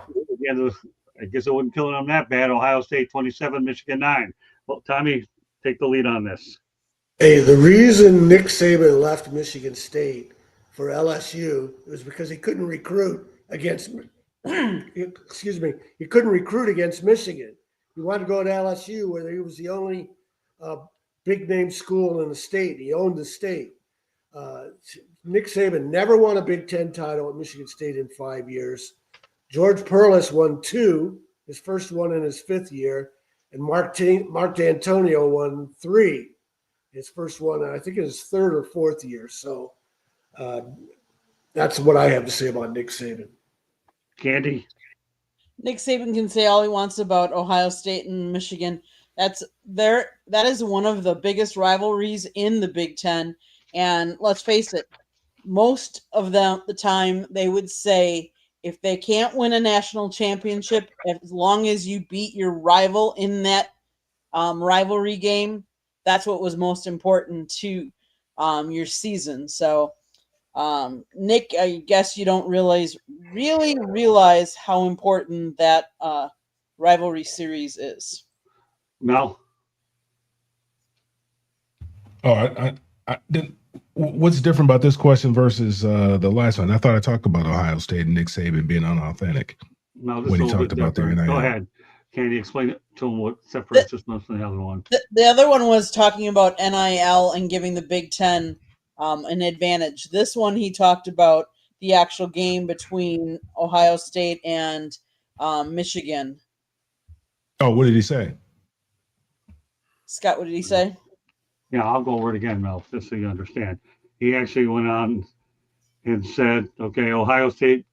At the end of I guess it wasn't killing them that bad. Ohio State 27, Michigan 9. Well, Tommy, take the lead on this. Hey, the reason Nick Saban left Michigan State for LSU was because he couldn't recruit against he couldn't recruit against Michigan. He wanted to go to LSU where he was the only big name school in the state. He owned the state. Nick Saban never won a Big Ten title at Michigan State in 5 years. George Perles won 2, his first one in his 5th year, and Mark D'Antonio won 3, his first one, I think, in his 3rd or 4th year. So that's what I have to say about Nick Saban. Candy? Nick Saban can say all he wants about Ohio State and Michigan. That is one of the biggest rivalries in the Big Ten. And let's face it, most of the time they would say if they can't win a national championship, as long as you beat your rival in that rivalry game, that's what was most important to your season. So, Nick, I guess you don't really realize how important that rivalry series is. No. Oh, I didn't. What's different about this question versus the last one? I thought I talked about Ohio State and Nick Saban being unauthentic. No, this when is he a little talked bit about their different. NIL. Go ahead. Can you explain it to him what separates this one from the other one? The other one was talking about NIL and giving the Big Ten an advantage. This one, he talked about the actual game between Ohio State and Michigan. Oh, what did he say? Scott, what did he say? Yeah, I'll go over it again, Mel, just so you understand. He actually went on and said, okay, Ohio State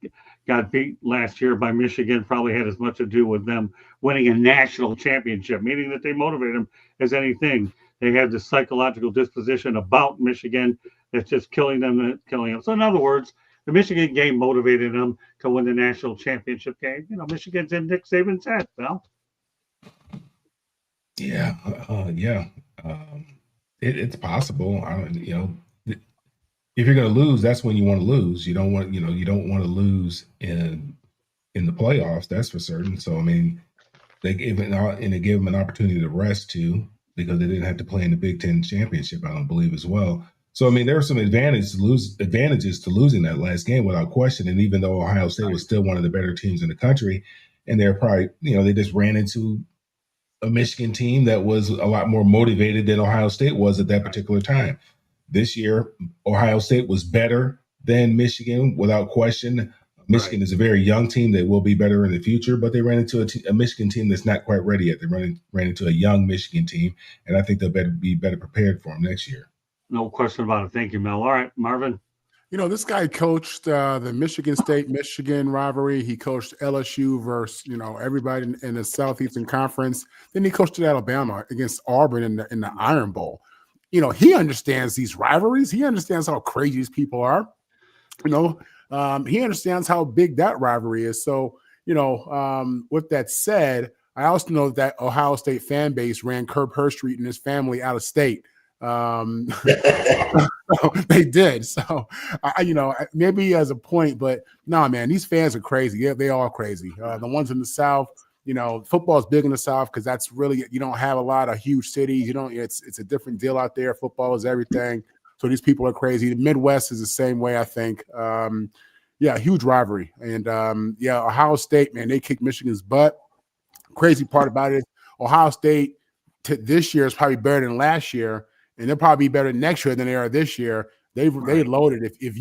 got beat last year by Michigan, probably had as much to do with them winning a national championship, meaning that they motivated them as anything. They had this psychological disposition about Michigan that's just killing them. So in other words, the Michigan game motivated them to win the national championship game. You know, Michigan's in Nick Saban's head, Mel. Yeah, it's possible. If you're going to lose, that's when you want to lose. You don't want to lose in the playoffs. That's for certain. So I mean, they gave him an opportunity to rest too, because they didn't have to play in the Big Ten championship, I don't believe, as well. So I mean, there are some advantages to losing that last game without question. And even though Ohio State was still one of the better teams in the country, and they're probably they just ran into a Michigan team that was a lot more motivated than Ohio State was at that particular time. This year, Ohio State was better than Michigan without question. Michigan is a very young team that will be better in the future, but they ran into a Michigan team that's not quite ready yet. They ran into a young Michigan team, and I think they'll be better prepared for them next year. No question about it. Thank you, Mel. All right, Marvin. This guy coached the Michigan State-Michigan rivalry. He coached LSU versus, everybody in the Southeastern Conference. Then he coached at Alabama against Auburn in the Iron Bowl. He understands these rivalries. He understands how crazy these people are. He understands how big that rivalry is. So, with that said, I also know that Ohio State fan base ran Kirk Herbstreit and his family out of state. They did. So, maybe as a point, but no, man, these fans are crazy. Yeah, they are crazy. The ones in the South, football is big in the South because that's really, you don't have a lot of huge cities. It's a different deal out there. Football is everything. So these people are crazy. The Midwest is the same way, I think. Huge rivalry. And Ohio State, man, they kicked Michigan's butt. Crazy part about it is Ohio State this year is probably better than last year. And they'll probably be better next year than they are this year. They loaded. If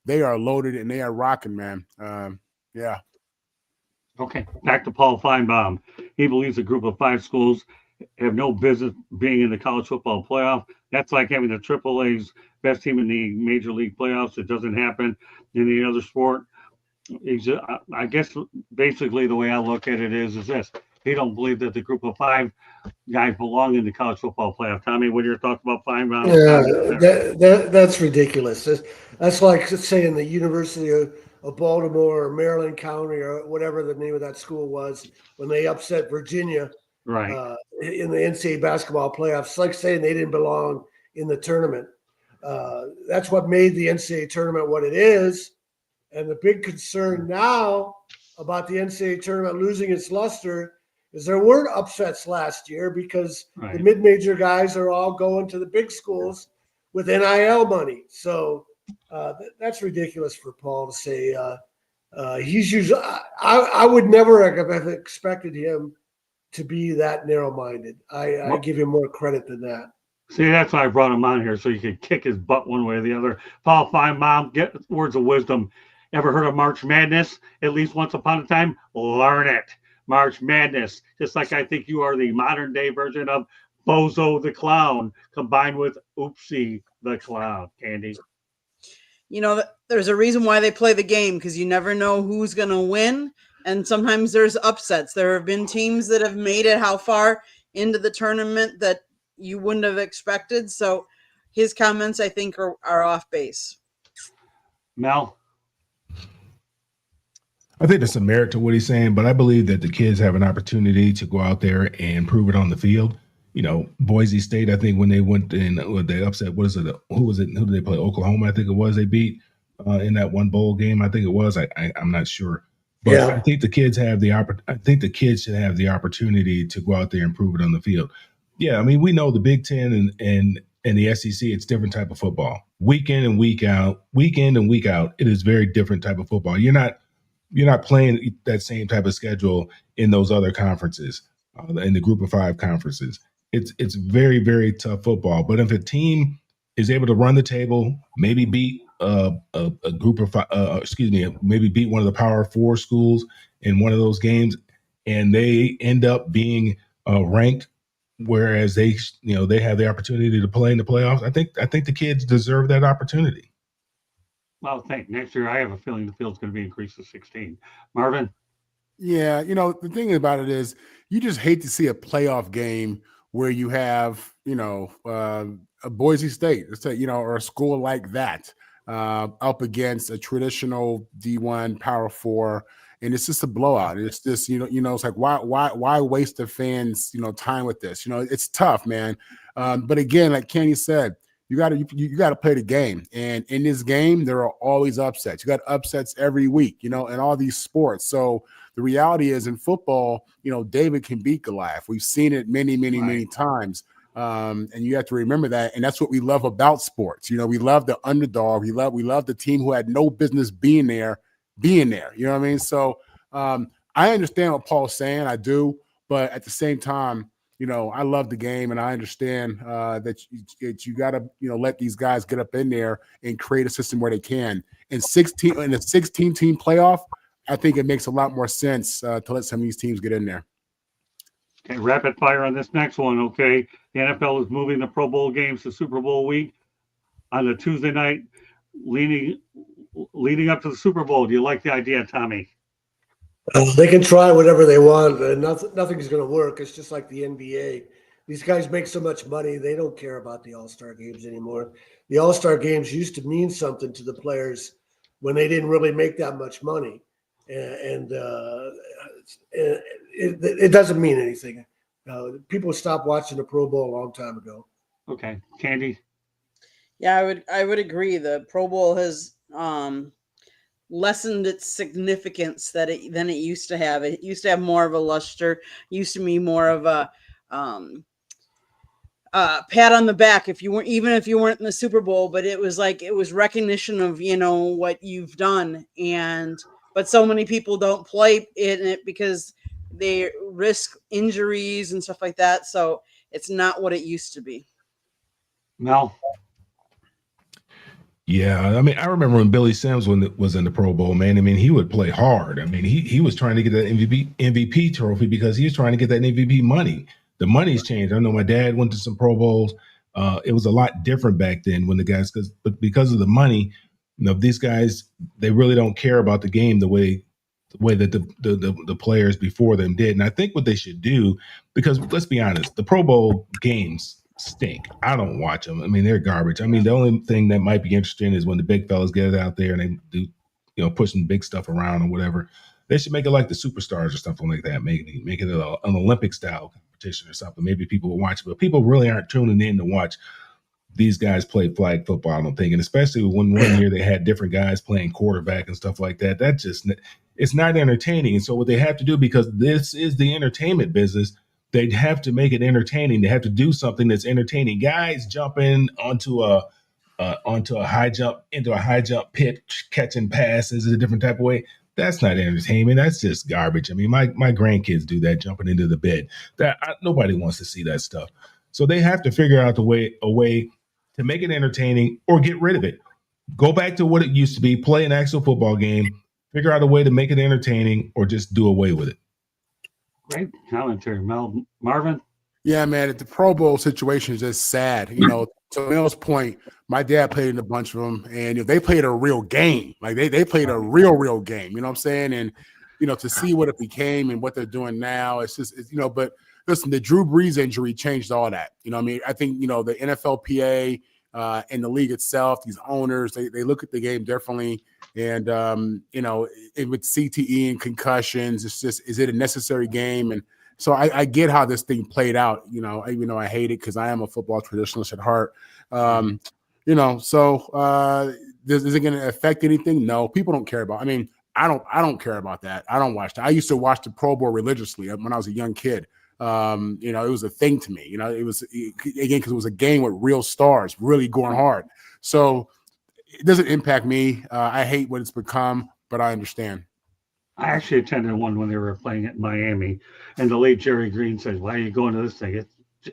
they are loaded and they are rocking, man. Okay, back to Paul Feinbaum. He believes a group of 5 schools have no business being in the college football playoff. That's like having the AAA's best team in the major league playoffs. It doesn't happen in any other sport. I guess basically the way I look at it is this. He don't believe that the group of 5 guys belong in the college football playoff. Tommy, what are your thoughts about Feinbaum? Yeah, that's ridiculous. That's like saying the University of Baltimore or Maryland County or whatever the name of that school was when they upset Virginia right in the NCAA basketball playoffs. It's like saying they didn't belong in the tournament. That's what made the NCAA tournament what it is. And the big concern now about the NCAA tournament losing its luster is there weren't upsets last year because the mid-major guys are all going to the big schools with NIL money. So that's ridiculous for Paul to say. He's usually I would never have expected him to be that narrow-minded. I give him more credit than that. See, that's why I brought him on here, so you could kick his butt one way or the other. Paul Feinbaum, get words of wisdom. Ever heard of March Madness? At least once upon a time, learn it. March Madness, just like I think you are the modern day version of Bozo the Clown combined with Oopsie the Clown. Candy. There's a reason why they play the game because you never know who's going to win. And sometimes there's upsets. There have been teams that have made it how far into the tournament that you wouldn't have expected. So his comments, I think, are off base. Mel? I think there's some merit to what he's saying, but I believe that the kids have an opportunity to go out there and prove it on the field. Boise State, I think when they went in, they upset, what is it? Who was it? Who did they play? Oklahoma, I think it was. They beat in that one bowl game. I think it was. I'm not sure. But yeah. I think the kids have I think the kids should have the opportunity to go out there and prove it on the field. Yeah, I mean, we know the Big Ten and the SEC, it's different type of football. Week in and week out, it is very different type of football. You're not playing that same type of schedule in those other conferences, in the Group of 5 conferences. It's very, very tough football. But if a team is able to run the table, maybe beat a group of maybe beat one of the Power 4 schools in one of those games, and they end up being ranked, whereas they have the opportunity to play in the playoffs. I think the kids deserve that opportunity. Well, next year I have a feeling the field's going to be increased to 16. Marvin? Yeah, the thing about it is you just hate to see a playoff game where you have, a Boise State, let's say, or a school like that up against a traditional D1 Power 4, and it's just a blowout. It's just, it's like why waste the fans, time with this? It's tough, man. But again, like Kenny said, you got to play the game, and in this game there are always upsets. You got upsets every week, in all these sports. So the reality is in football, David can beat Goliath. We've seen it many times. And you have to remember that. And that's what we love about sports. We love the underdog. We love the team who had no business being there. You know what I mean? So I understand what Paul's saying. I do. But at the same time, I love the game, and I understand that you got to, let these guys get up in there and create a system where they can. in 16 in a 16-team playoff, I think it makes a lot more sense to let some of these teams get in there. Okay, rapid fire on this next one. Okay, the NFL is moving the Pro Bowl games to Super Bowl week on the Tuesday night, leading up to the Super Bowl. Do you like the idea, Tommy? They can try whatever they want, and nothing's going to work. It's just like the NBA. These guys make so much money, they don't care about the All-Star games anymore. The All-Star games used to mean something to the players when they didn't really make that much money, and it doesn't mean anything. People stopped watching the Pro Bowl a long time ago. Okay, Candy. Yeah, I would agree. The Pro Bowl has lessened its significance than it used to have. It used to have more of a luster. Used to be more of a pat on the back if you weren't in the Super Bowl, but it was recognition of what you've done. But so many people don't play in it because they risk injuries and stuff like that. So it's not what it used to be. Mel. Yeah, I mean, I remember when Billy Sims was in the Pro Bowl, man. I mean, he would play hard. I mean, he was trying to get that MVP trophy because he was trying to get that MVP money. The money's changed. I know my dad went to some Pro Bowls. It was a lot different back then when the guys, because of the money, these guys, they really don't care about the game the way that the players before them did. And I think what they should do, because let's be honest, the Pro Bowl games stink. I don't watch them. I mean, they're garbage. I mean, the only thing that might be interesting is when the big fellas get out there and they do, pushing big stuff around or whatever. They should make it like the Superstars or something like that. Make it an Olympic style competition or something. Maybe people will watch it, but people really aren't tuning in to watch these guys play flag football, I don't think. And especially when one year they had different guys playing quarterback and stuff like that. It's not entertaining. And so what they have to do, because this is the entertainment business, they'd have to make it entertaining. They have to do something that's entertaining. Guys jumping into a high jump pit, catching passes in a different type of way. That's not entertainment. That's just garbage. I mean, my grandkids do that, jumping into the bed. Nobody wants to see that stuff. So they have to figure out a way to make it entertaining or get rid of it. Go back to what it used to be, play an actual football game, figure out a way to make it entertaining, or just do away with it. Great commentary, Mel. Marvin? Yeah, man, the Pro Bowl situation is just sad. To Mel's point, my dad played in a bunch of them, and they played a real game. Like they played a real game. You know what I'm saying? And to see what it became and what they're doing now, it's just But listen, the Drew Brees injury changed all that. I think the NFLPA and the league itself, these owners, they look at the game differently. And with CTE and concussions, it's just, is it a necessary game? And so I get how this thing played out. Even though I hate it because I am a football traditionalist at heart. So is it going to affect anything? No, people don't care about. I mean, I don't care about that. I don't watch that. I used to watch the Pro Bowl religiously when I was a young kid. It was a thing to me. It was again because it was a game with real stars, really going hard. So it doesn't impact me. I hate what it's become, but I understand. I actually attended one when they were playing it in Miami, and the late Jerry Green said, "Why are you going to this thing?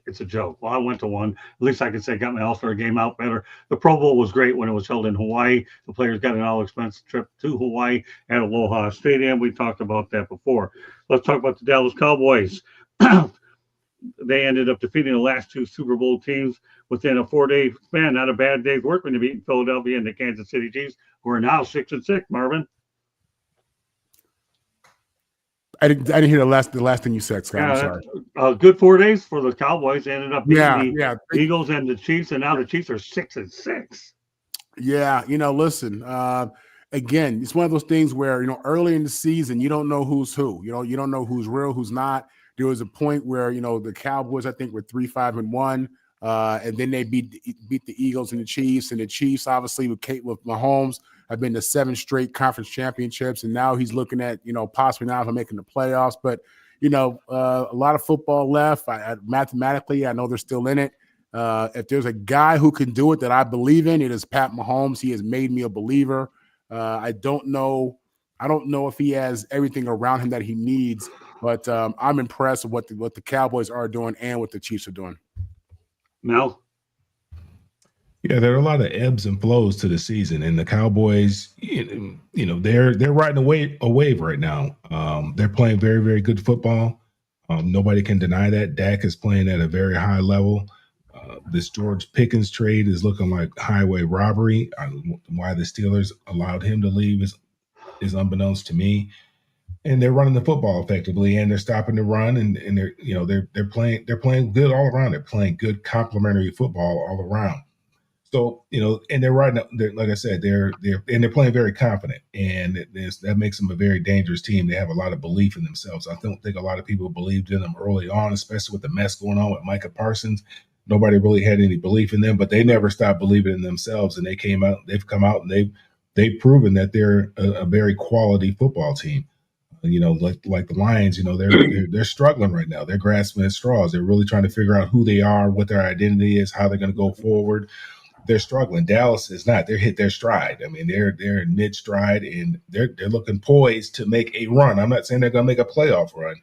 It's a joke." Well, I went to one. At least I could say I got my All-Star game out better. The Pro Bowl was great when it was held in Hawaii. The players got an all-expense trip to Hawaii at Aloha Stadium. We talked about that before. Let's talk about the Dallas Cowboys. They ended up defeating the last two Super Bowl teams within a 4-day span. Not a bad day's work when they beat Philadelphia and the Kansas City Chiefs, who are now 6-6. Marvin? I didn't hear the last thing you said, Scott. I'm sorry. A good 4 days for the Cowboys. They ended up beating the Eagles and the Chiefs, and now the Chiefs are 6-6. Yeah, listen. Again, it's one of those things where early in the season you don't know who's who. You don't know who's real, who's not. There was a point where the Cowboys, I think, were 3-5-1, and then they beat the Eagles and the Chiefs obviously with Mahomes have been to 7 straight conference championships, and now he's looking at possibly now making the playoffs. But a lot of football left. Mathematically, I know they're still in it. If there's a guy who can do it that I believe in, it is Pat Mahomes. He has made me a believer. I don't know if he has everything around him that he needs, but I'm impressed with what the Cowboys are doing and what the Chiefs are doing. Mel? Yeah, there are a lot of ebbs and flows to the season, and the Cowboys, they're riding a wave right now. They're playing very, very good football. Nobody can deny that. Dak is playing at a very high level. This George Pickens trade is looking like highway robbery. Why the Steelers allowed him to leave is unbeknownst to me. And they're running the football effectively, and they're stopping the run, and they're playing good all around. They're playing good complementary football all around. So and they're riding. Like I said, they're playing very confident, and that makes them a very dangerous team. They have a lot of belief in themselves. I don't think a lot of people believed in them early on, especially with the mess going on with Micah Parsons. Nobody really had any belief in them, but they never stopped believing in themselves, and they've come out and they've proven that they're a very quality football team. Like the Lions, they're struggling right now. They're grasping at straws. They're really trying to figure out who they are, what their identity is, how they're going to go forward. They're struggling. Dallas is not. They're hit their stride. I mean, they're in mid stride, and they're looking poised to make a run. I'm not saying they're going to make a playoff run,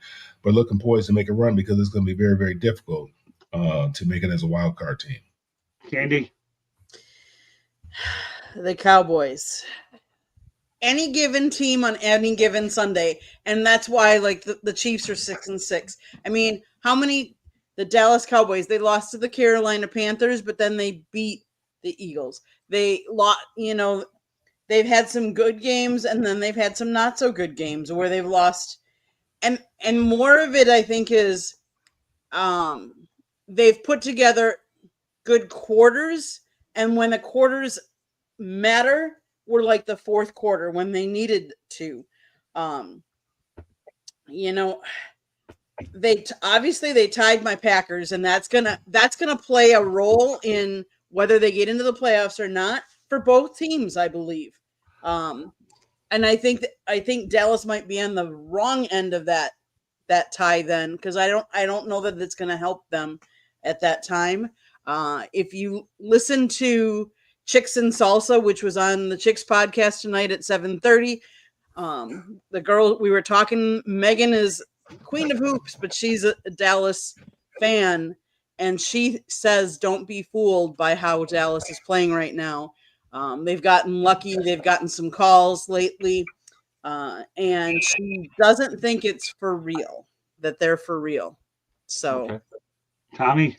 but looking poised to make a run because it's going to be very, very difficult to make it as a wild card team. Candy, the Cowboys. Any given team on any given Sunday, and that's why like the Chiefs are 6-6. I mean, the Dallas Cowboys, they lost to the Carolina Panthers, but then they beat the Eagles. They lost, they've had some good games, and then they've had some not so good games where they've lost. And more of it, I think, is they've put together good quarters, and when the quarters matter, were like the fourth quarter when they needed to. They tied my Packers, and that's gonna play a role in whether they get into the playoffs or not for both teams, I believe. And I think Dallas might be on the wrong end of that tie then, because I don't know that it's going to help them at that time. If you listen to Chicks and Salsa, which was on the Chicks podcast tonight at 7:30, the girl we were talking, Megan, is Queen of Hoops, but she's a Dallas fan, and she says don't be fooled by how Dallas is playing right now. They've gotten lucky. They've gotten some calls lately, and she doesn't think it's for real, that they're for real. So, okay. Tommy?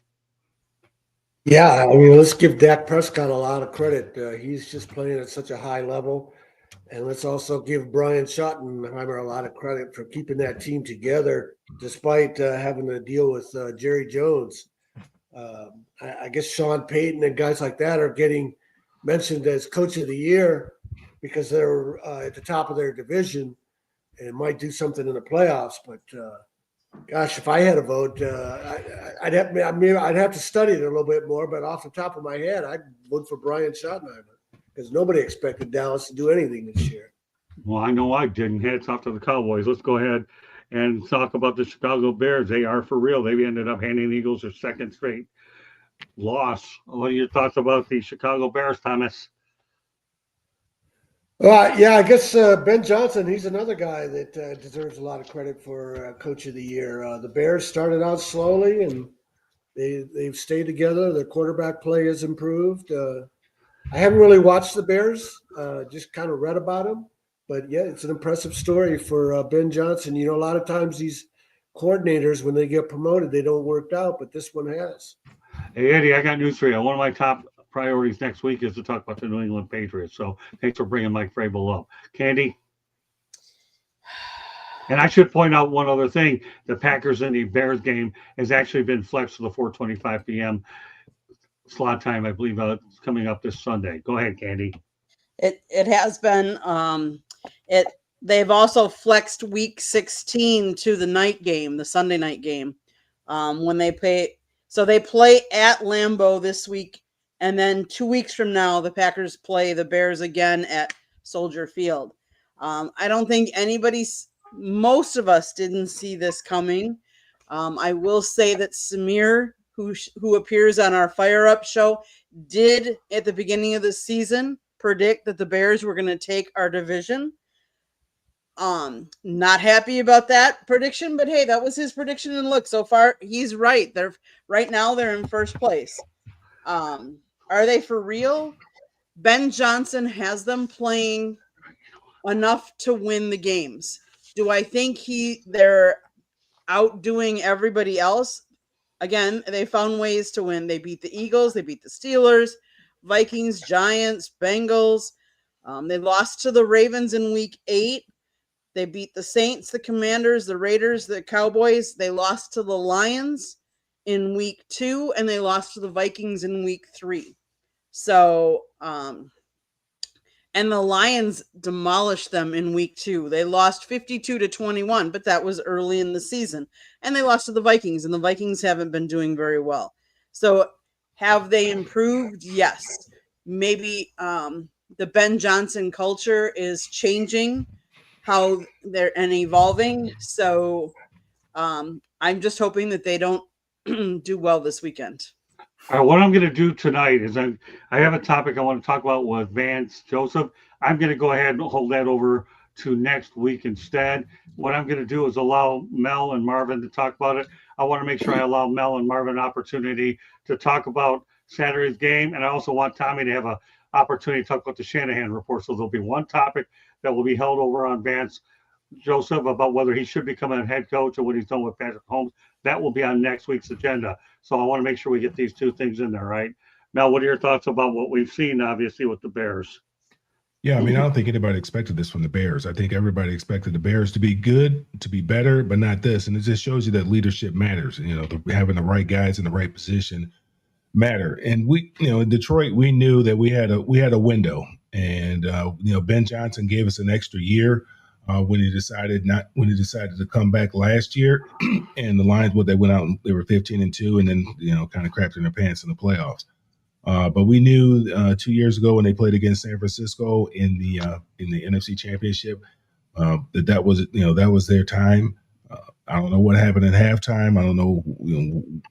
Yeah, I mean, let's give Dak Prescott a lot of credit. He's just playing at such a high level. And let's also give Brian Schottenheimer a lot of credit for keeping that team together despite having to deal with Jerry Jones. I guess Sean Payton and guys like that are getting mentioned as coach of the year because they're at the top of their division and might do something in the playoffs. But gosh, if I had a vote, I'd have to study it a little bit more. But off the top of my head, I'd vote for Brian Schottenheimer because nobody expected Dallas to do anything this year. Well, I know I didn't. Hats off to the Cowboys. Let's go ahead and talk about the Chicago Bears. They are for real. They've ended up handing the Eagles their second straight loss. What are your thoughts about the Chicago Bears, Thomas? Yeah, I guess Ben Johnson, he's another guy that deserves a lot of credit for Coach of the Year. The Bears started out slowly, and they've stayed together. Their quarterback play has improved. I haven't really watched the Bears, just kind of read about them. But, yeah, it's an impressive story for Ben Johnson. A lot of times these coordinators, when they get promoted, they don't work out, but this one has. Hey, Eddie, I got news for you. One of my top priorities next week is to talk about the New England Patriots. So thanks for bringing Mike Vrabel up. Candy? And I should point out one other thing. The Packers and the Bears game has actually been flexed to the 4:25 p.m. slot time, I believe, coming up this Sunday. Go ahead, Candy. It has been. They've also flexed week 16 to the night game, the Sunday night game, when they play. So they play at Lambeau this week, and then 2 weeks from now, the Packers play the Bears again at Soldier Field. I don't think most of us didn't see this coming. I will say that Samir, who appears on our Fire Up show, did at the beginning of the season predict that the Bears were going to take our division. Not happy about that prediction, but hey, that was his prediction, and look, so far he's right. Right now they're in first place. Are Are they for real? Ben Johnson has them playing enough to win the games. Do I think they're outdoing everybody else? Again, they found ways to win. They beat the Eagles, they beat the Steelers, Vikings, Giants, Bengals. They lost to the Ravens in week 8. They beat the Saints, the Commanders, the Raiders, the Cowboys. They lost to the Lions in week 2, and they lost to the Vikings in week 3. So, and the Lions demolished them in week 2. They lost 52-21, but that was early in the season. And they lost to the Vikings, and the Vikings haven't been doing very well. So have they improved? Yes. Maybe the Ben Johnson culture is changing how they're and evolving. So I'm just hoping that they don't do well this weekend. All right, what I'm going to do tonight is I have a topic I want to talk about with Vance Joseph. I'm going to go ahead and hold that over to next week instead. What I'm going to do is allow Mel and Marvin to talk about it. I want to make sure I allow Mel and Marvin an opportunity to talk about Saturday's game, and I also want Tommy to have an opportunity to talk about the Shanahan report. So there'll be one topic that will be held over on Vance Joseph about whether he should become a head coach or what he's done with Patrick Mahomes. That will be on next week's agenda. So I want to make sure we get these two things in there, right? Mel, what are your thoughts about what we've seen, obviously, with the Bears? Yeah, I mean, I don't think anybody expected this from the Bears. I think everybody expected the Bears to be good, to be better, but not this. And it just shows you that leadership matters. You know, having the right guys in the right position matter. And we, you know, in Detroit, we knew that we had a window. And you know, Ben Johnson gave us an extra year when he decided to come back last year. And the Lions, they went out and they were 15-2, and then, you know, kind of crapped in their pants in the playoffs. But we knew 2 years ago when they played against San Francisco in the NFC Championship that was their time. I don't know what happened at halftime. I don't know,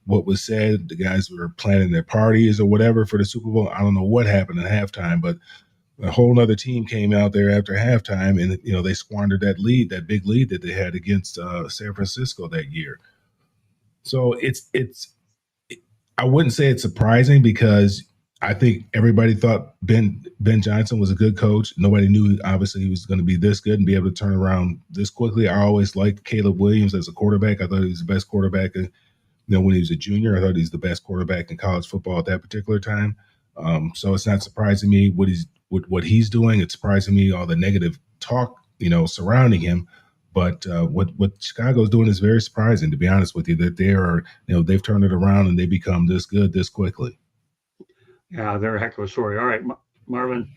what was said. The guys were planning their parties or whatever for the Super Bowl. I don't know what happened at halftime, but a whole other team came out there after halftime, and they squandered that big lead that they had against San Francisco that year. So I wouldn't say it's surprising, because I think everybody thought Ben Johnson was a good coach. Nobody knew, obviously, he was going to be this good and be able to turn around this quickly. I always liked Caleb Williams as a quarterback. I thought he was the best quarterback, when he was a junior. I thought he was the best quarterback in college football at that particular time. So it's not surprising me what he's doing. It's surprising me all the negative talk, surrounding him. But what Chicago's doing is very surprising, to be honest with you, that they've turned it around and they become this good this quickly. Yeah, they're a heck of a story. All right, Marvin.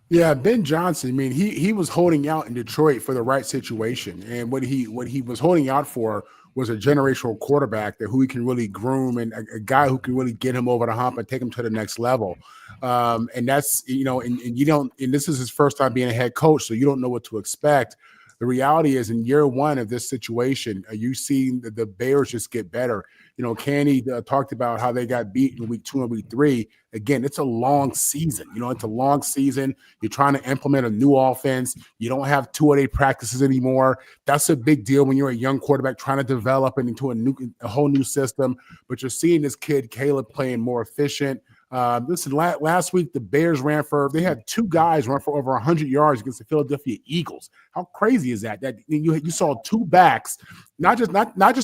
Yeah, Ben Johnson. I mean, he was holding out in Detroit for the right situation, and what he was holding out for was a generational quarterback who he can really groom, and a guy who can really get him over the hump and take him to the next level. And that's and you don't. And this is his first time being a head coach, so you don't know what to expect. The reality is, in year one of this situation, you see the Bears just get better. Canny talked about how they got beat in week 2 and week 3. Again, it's a long season. It's a long season. You're trying to implement a new offense. You don't have 2-a-day practices anymore. That's a big deal when you're a young quarterback trying to develop into a whole new system. But you're seeing this kid, Caleb, playing more efficient. Listen, last week the Bears they had 2 guys run for over 100 yards against the Philadelphia Eagles. How crazy is that? That you saw 2 backs, not just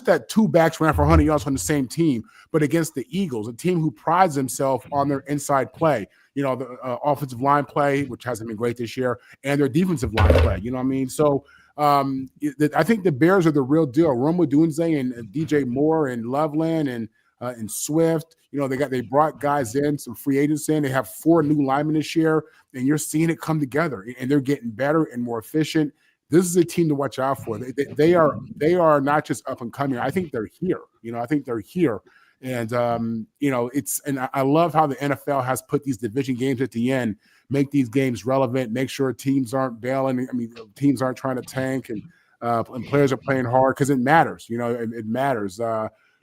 that 2 backs ran for 100 yards on the same team, but against the Eagles, a team who prides themselves on their inside play. The offensive line play, which hasn't been great this year, and their defensive line play. You know what I mean? So I think the Bears are the real deal. Rome Odunze and DJ Moore and Loveland and Swift. They brought guys in, some free agents in. They have 4 new linemen this year, and you're seeing it come together, and they're getting better and more efficient. This is a team to watch out for. They are not just up and coming. I think they're here. I think they're here. And I love how the NFL has put these division games at the end, make these games relevant, make sure teams aren't bailing. I mean, teams aren't trying to tank, and players are playing hard, because it matters. It matters.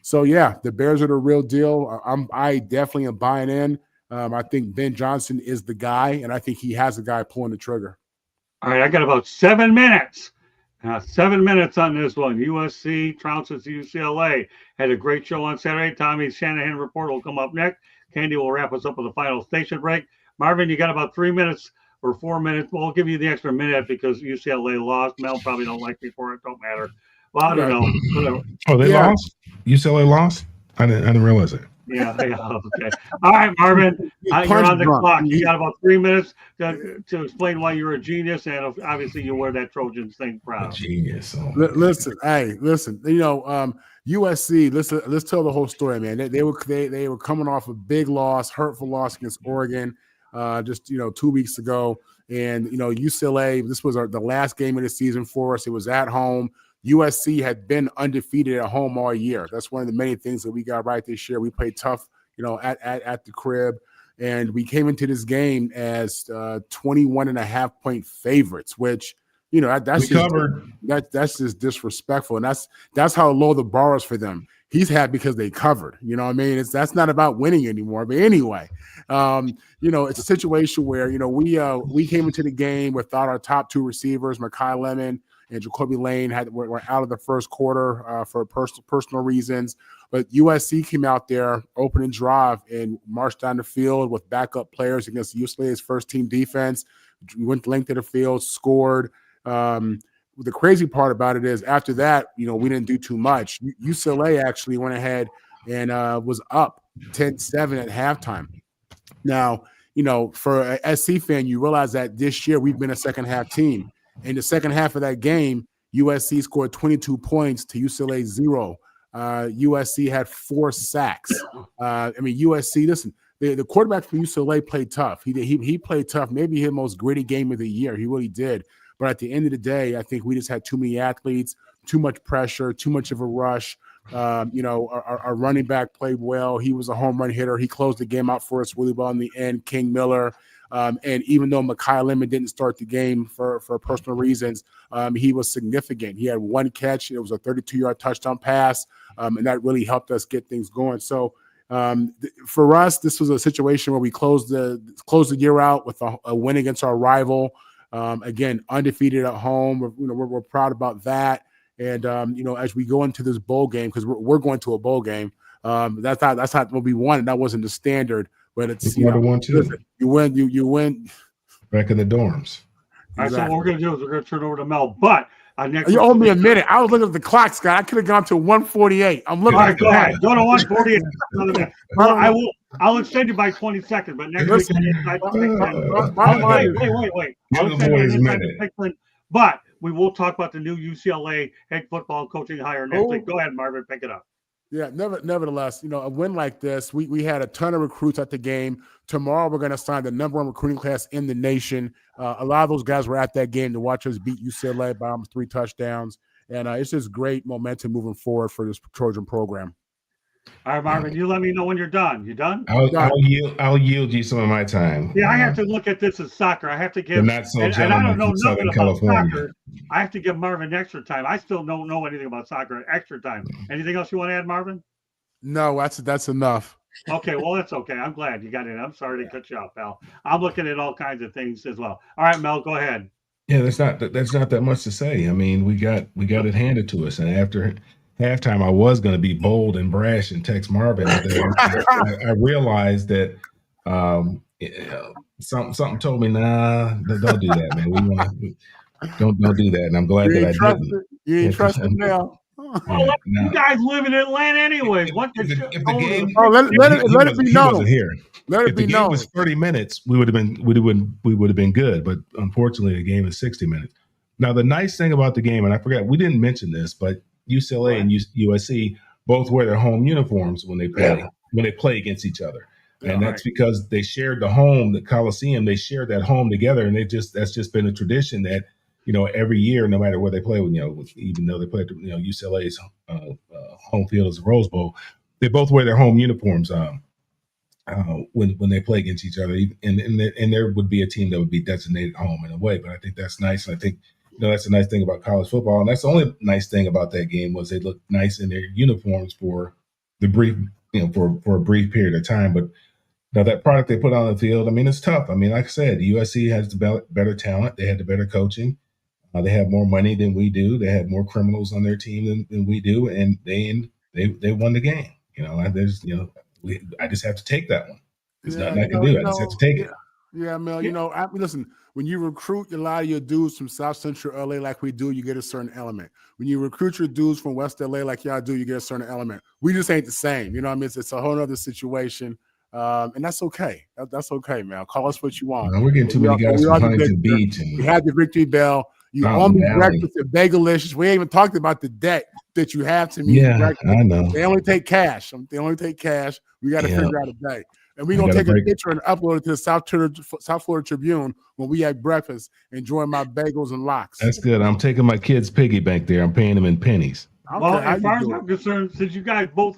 So yeah, the Bears are the real deal. I definitely am buying in. I think Ben Johnson is the guy, and I think he has the guy pulling the trigger. All right, I got about 7 minutes. 7 minutes on this one. USC trounces UCLA. Had a great show on Saturday. Tommy's Shanahan report will come up next. Candy will wrap us up with the final station break. Marvin, you got about 3 minutes or 4 minutes. We'll give you the extra minute because UCLA lost. Mel probably don't like me for it. Don't matter. Well, I don't know. Whatever. Oh, they Yeah. lost? UCLA lost? I didn't realize it. Yeah, okay. All right, Marvin, you're on the clock. You got about 3 minutes to explain why you're a genius, and obviously you wear that Trojans thing proud. Genius. Oh. Listen. You know, USC. Let's tell the whole story, man. They were coming off a big loss, hurtful loss against Oregon, just 2 weeks ago, and UCLA. This was the last game of the season for us. It was at home. USC had been undefeated at home all year. That's one of the many things that we got right this year. We played tough, at the crib, and we came into this game as 21.5-point favorites, which that's just disrespectful, and that's how low the bar is for them. He's had because they covered. You know what I mean? That's not about winning anymore. But anyway, it's a situation where we came into the game without our top two receivers, Mekhi Lemon and Jacoby Lane were out of the first quarter for personal reasons. But USC came out there, opening drive, and marched down the field with backup players against UCLA's first-team defense. We went the length of the field, scored. The crazy part about it is after that, we didn't do too much. UCLA actually went ahead and was up 10-7 at halftime. Now, for a SC fan, you realize that this year we've been a second-half team. In the second half of that game, USC scored 22 points to UCLA 0. USC had 4 sacks. USC, listen, the quarterback for UCLA played tough. He played tough, maybe his most gritty game of the year. He really did. But at the end of the day, I think we just had too many athletes, too much pressure, too much of a rush. Our running back played well. He was a home run hitter. He closed the game out for us really well in the end, King Miller. And even though Mekhi Lemon didn't start the game for personal reasons, he was significant. He had 1 catch. It was a 32-yard touchdown pass, and that really helped us get things going. So for us, this was a situation where we closed the year out with a win against our rival. Again, undefeated at home. We're proud about that. And as we go into this bowl game, because we're going to a bowl game, that's not what we wanted. That wasn't the standard. But it's one too. You win. Back in the dorms. All right, so what we're going to do is we're going to turn over to Mel. But you owe me a minute. I was looking at the clock, Scott. I could have gone to 1:48. I'm looking. All right, go ahead. Go to 1:48. I'll extend you by 20 seconds. But next week, wait. But we will talk about the new UCLA head football coaching hire next week. Go ahead, Marvin. Pick it up. Yeah, nevertheless, a win like this, we had a ton of recruits at the game. Tomorrow, we're going to sign the #1 recruiting class in the nation. A lot of those guys were at that game to watch us beat UCLA by almost 3 touchdowns. And it's just great momentum moving forward for this Trojan program. All right, Marvin, you let me know when you're done. You done? I'll yield you some of my time. Yeah, I have to look at this as soccer. I have to give, not so and I don't know Southern nothing about California. soccer. I have to give Marvin extra time. I still don't know anything about soccer. Extra time. Anything else you want to add, Marvin? No, that's enough. Okay, well, that's okay. I'm glad you got it. I'm sorry to cut you off, pal. I'm looking at all kinds of things as well. All right, Mel, go ahead. Yeah, that's not that much to say. I mean, we got it handed to us, and after halftime, I was going to be bold and brash and text Marvin. I realized that something told me, nah, don't do that, man. Don't do that. And I'm glad that I didn't. You ain't trusting now. You guys live in Atlanta anyways. What if the game? Let it be known. Here. Let it if be the known. game was 30 minutes, we would have been good. But unfortunately, the game is 60 minutes. Now, the nice thing about the game, and I forgot we didn't mention this, but UCLA and USC both wear their home uniforms when they play against each other. And that's because they shared the Coliseum, they shared that home together. And that's just been a tradition that, every year, no matter where they play, even though they play, UCLA's home field is the Rose Bowl, they both wear their home uniforms when they play against each other. And there would be a team that would be designated home in a way. But I think that's nice. And I think, that's a nice thing about college football. And that's the only nice thing about that game was they looked nice in their uniforms for the brief, for a brief period of time. But that product they put on the field, I mean, it's tough. I mean, like I said, USC has the better talent. They had the better coaching. They have more money than we do. They have more criminals on their team than we do. And they won the game. I just have to take that one. There's Yeah, nothing I can do. I just have to take it. Yeah, Mel. You know, listen. When you recruit a lot of your dudes from South Central LA, like we do, you get a certain element. When you recruit your dudes from West LA, like y'all do, you get a certain element. We just ain't the same. You know what I mean? It's a whole other situation, and that's okay. That's okay, Mel. Call us what you want. We're getting too many guys from Huntington Beach. We had the Victory Bell. You Fountain owe me Valley. breakfast at Bagelicious. We ain't even talked about the debt that you have to me. Yeah, I know. They only take cash. They only take cash. We got to figure out a day. And we're I going to gotta take a picture and upload it to the South Florida Tribune when we had breakfast, enjoying my bagels and lox. That's good. I'm taking my kids' piggy bank there. I'm paying them in pennies. Okay, Well, how as you far as doing? I'm concerned, since you guys both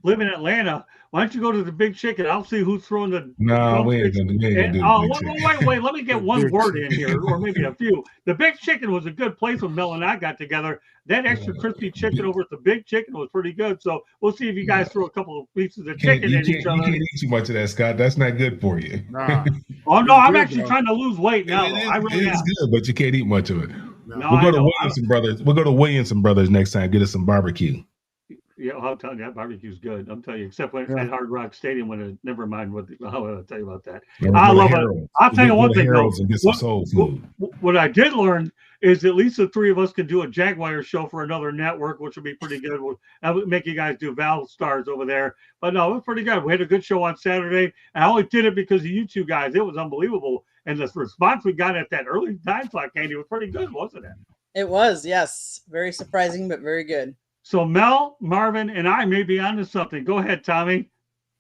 live in Atlanta, why don't you go to the Big Chicken? I'll see who's throwing the. No, we ain't gonna do the Big Wait. Let me get The one Big word in here, or maybe a few. The Big Chicken was a good place when Mel and I got together. That extra crispy chicken over at the Big Chicken was pretty good. So we'll see if you guys throw a couple of pieces of chicken at each You other. can't eat too much of that, Scott. That's not good for you. Nah. Oh no, I'm good, actually though. trying to lose weight now. I really am. It's good, but you can't eat much of it. No, We'll I go to know. Williamson Brothers. We'll go to Williamson Brothers next time. Get us some barbecue. Yeah, I'll tell you that barbecue's good. I'm telling you, except when Yeah. at Hard Rock Stadium when it never mind what I'll tell you about that. Or I go to love it. Harold's. I'll tell you Go one to thing though. Harold's and get some soul food. What I did learn is at least the three of us can do a Jaguar show for another network, which would be pretty good. That would make you guys do Val Stars over there. But no, it was pretty good. We had a good show on Saturday. I only did it because of you two guys. It was unbelievable. And the response we got at that early time slot, Candy, was pretty good, wasn't it? It was, yes. Very surprising, but very good. So Mel, Marvin, and I may be onto something. Go ahead, Tommy.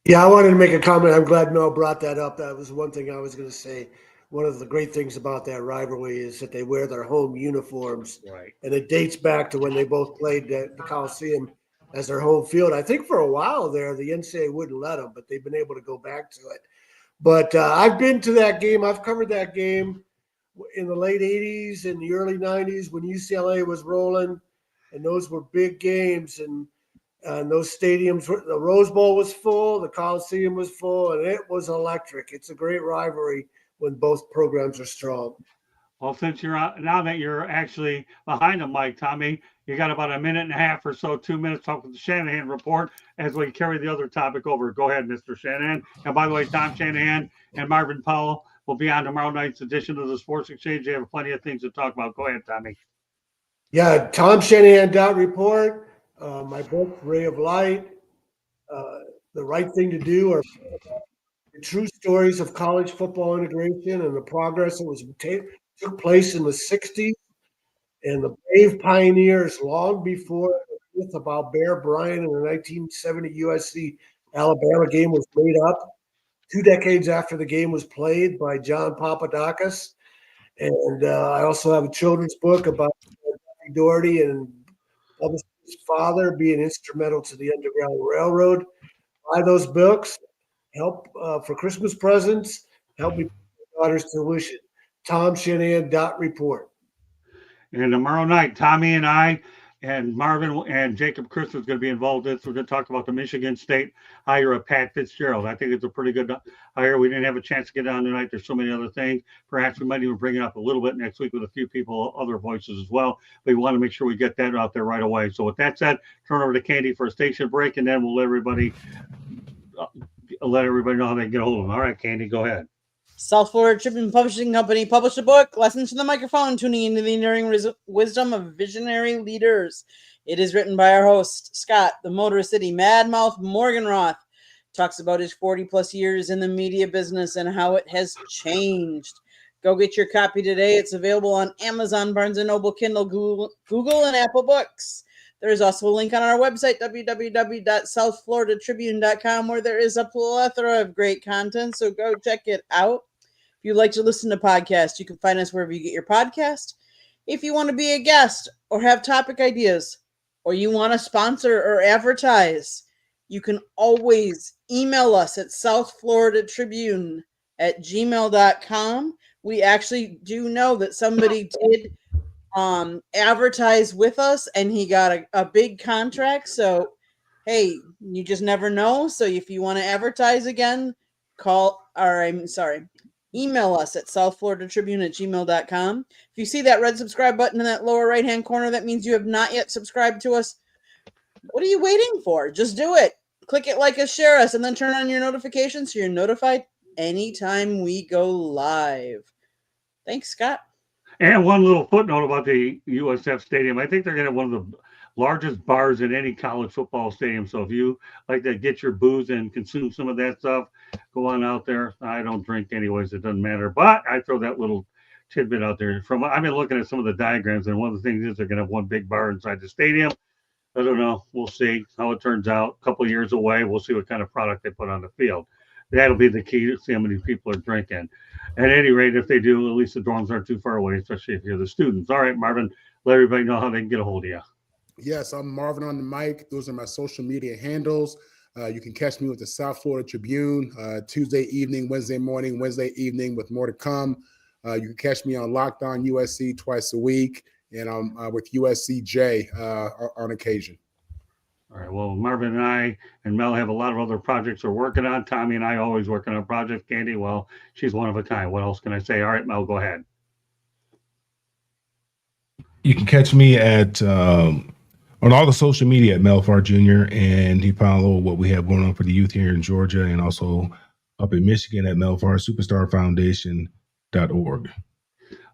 Yeah, I wanted to make a comment. I'm glad Mel brought that up. That was one thing I was going to say. One of the great things about that rivalry is that they wear their home uniforms. Right. And it dates back to when they both played at the Coliseum as their home field. I think for a while there, the NCAA wouldn't let them, but they've been able to go back to it. But I've been to that game. I've covered that game in the late 80s and the early 90s when UCLA was rolling. And those were big games. And those stadiums, the Rose Bowl was full, the Coliseum was full, and it was electric. It's a great rivalry when both programs are strong. Well, since now that you're actually behind the mic, Tommy, you got about a minute and a half or so, 2 minutes talking the Shanahan report as we carry the other topic over. Go ahead, Mr. Shanahan. And by the way, Tom Shanahan and Marvin Powell will be on tomorrow night's edition of the Sports Exchange. They have plenty of things to talk about. Go ahead, Tommy. Yeah, TomShanahan.report, my book, Ray of Light, The Right Thing to Do, are the true stories of college football integration and the progress that was took place in the 60s and the brave pioneers long before the myth about Bear Bryant in the 1970 USC Alabama game was made up, 2 decades after the game was played by John Papadakis. And I also have a children's book about Doherty and his father being instrumental to the Underground Railroad. Buy those books, help for Christmas presents, help me pay my daughter's tuition. TomShanahan.report. And tomorrow night, Tommy and I and Marvin and Jacob Chris is going to be involved in this. We're going to talk about the Michigan State hire of Pat Fitzgerald. I think it's a pretty good hire. We didn't have a chance to get on tonight. There's so many other things. Perhaps we might even bring it up a little bit next week with a few people, other voices as well. We want to make sure we get that out there right away. So with that said, turn over to Candy for a station break, and then we'll let everybody know how they can get a hold of them. All right, Candy, go ahead. South Florida Tribune Publishing Company published a book, Lessons from the Microphone, Tuning into the Enduring Wisdom of Visionary Leaders. It is written by our host, Scott, the Motor City Madmouth Morganroth. Talks about his 40-plus years in the media business and how it has changed. Go get your copy today. It's available on Amazon, Barnes & Noble, Kindle, Google, and Apple Books. There is also a link on our website, www.southfloridatribune.com, where there is a plethora of great content, so go check it out. If you'd like to listen to podcasts, you can find us wherever you get your podcast. If you want to be a guest or have topic ideas, or you want to sponsor or advertise, you can always email us at southfloridatribune@gmail.com. We actually do know that somebody did advertise with us and he got a big contract. So, hey, you just never know. So if you want to advertise again, email us at southfloridatribune@gmail.com. If you see that red subscribe button in that lower right-hand corner, that means you have not yet subscribed to us. What are you waiting for? Just do it. click it, like us, share us, and then turn on your notifications so you're notified anytime we go live. Thanks, Scott. And one little footnote about the USF Stadium. I think they're going to have one of the largest bars in any college football stadium. So if you like to get your booze and consume some of that stuff, go on out there. I don't drink anyways. It doesn't matter. But I throw that little tidbit out there. I've been looking at some of the diagrams, and one of the things is they're going to have one big bar inside the stadium. I don't know. We'll see how it turns out. A couple of years away, we'll see what kind of product they put on the field. That'll be the key to see how many people are drinking. At any rate, if they do, at least the dorms aren't too far away, especially if you're the students. All right, Marvin, let everybody know how they can get a hold of you. Yes, I'm Marvin on the mic. Those are my social media handles. You can catch me with the South Florida Tribune Tuesday evening, Wednesday morning, Wednesday evening with more to come. You can catch me on Locked On USC twice a week, and I'm with USCJ on occasion. All right. Well, Marvin and I and Mel have a lot of other projects we're working on. Tommy and I always working on projects. Candy, well, she's one of a kind. What else can I say? All right, Mel, go ahead. You can catch me at on all the social media at Mel Farr Jr. and you follow what we have going on for the youth here in Georgia and also up in Michigan at Mel Farr Superstar Foundation.org.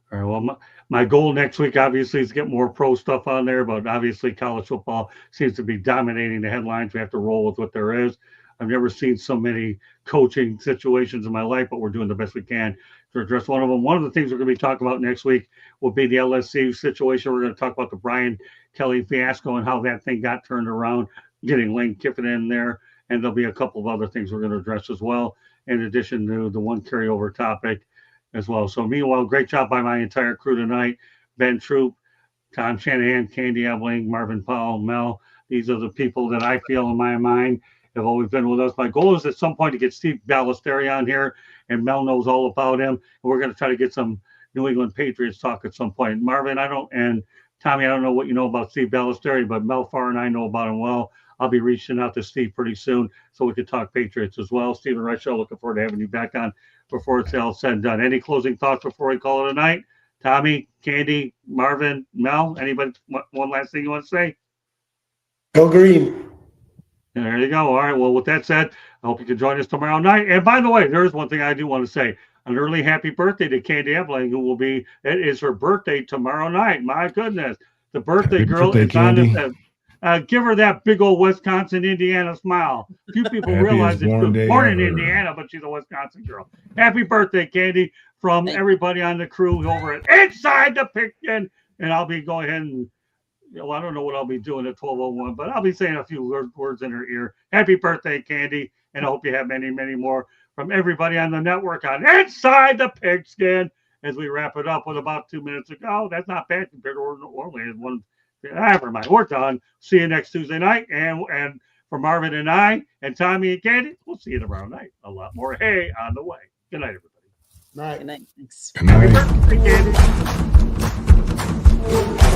All right. Well, my goal next week, obviously, is to get more pro stuff on there, but obviously college football seems to be dominating the headlines. We have to roll with what there is. I've never seen so many coaching situations in my life, but we're doing the best we can to address one of them. One of the things we're going to be talking about next week will be the LSU situation. We're going to talk about the Brian Kelly fiasco and how that thing got turned around, getting Lane Kiffin in there. And there'll be a couple of other things we're going to address as well, in addition to the one carryover topic as well. So meanwhile, great job by my entire crew tonight. Ben Troop, Tom Shanahan, Candy Ebling, Marvin Powell, Mel. These are the people that I feel in my mind have always been with us. My goal is at some point to get Steve Ballesteri on here, and Mel knows all about him. And we're going to try to get some New England Patriots talk at some point. Marvin, and Tommy, I don't know what you know about Steve Ballesteri, but Mel Farr and I know about him well. I'll be reaching out to Steve pretty soon so we can talk Patriots as well. Stephen Reichel, looking forward to having you back on before it's all said and done. Any closing thoughts before we call it a night? Tommy, Candy, Marvin, Mel, anybody, one last thing you want to say? Go green. There you go. All right. Well, with that said, I hope you can join us tomorrow night. And by the way, there's one thing I do want to say. An early happy birthday to Candy Ebling, it is her birthday tomorrow night. My goodness. The birthday girl is on the give her that big old Wisconsin, Indiana smile. Few people realize that she's born in Indiana, but she's a Wisconsin girl. Happy birthday, Candy, from everybody on the crew over at Inside the Pigskin. And I'll be going ahead and, I don't know what I'll be doing at 12:01, but I'll be saying a few words in her ear. Happy birthday, Candy. And I hope you have many, many more from everybody on the network on Inside the Pigskin as we wrap it up with about 2 minutes ago. That's not bad compared to Orlando. One. Never mind. We're done. See you next Tuesday night. And for Marvin and I and Tommy and Candy, we'll see you tomorrow night. A lot more hay on the way. Good night, everybody. Night. Good night. Thanks. Good night. Happy birthday, Candy.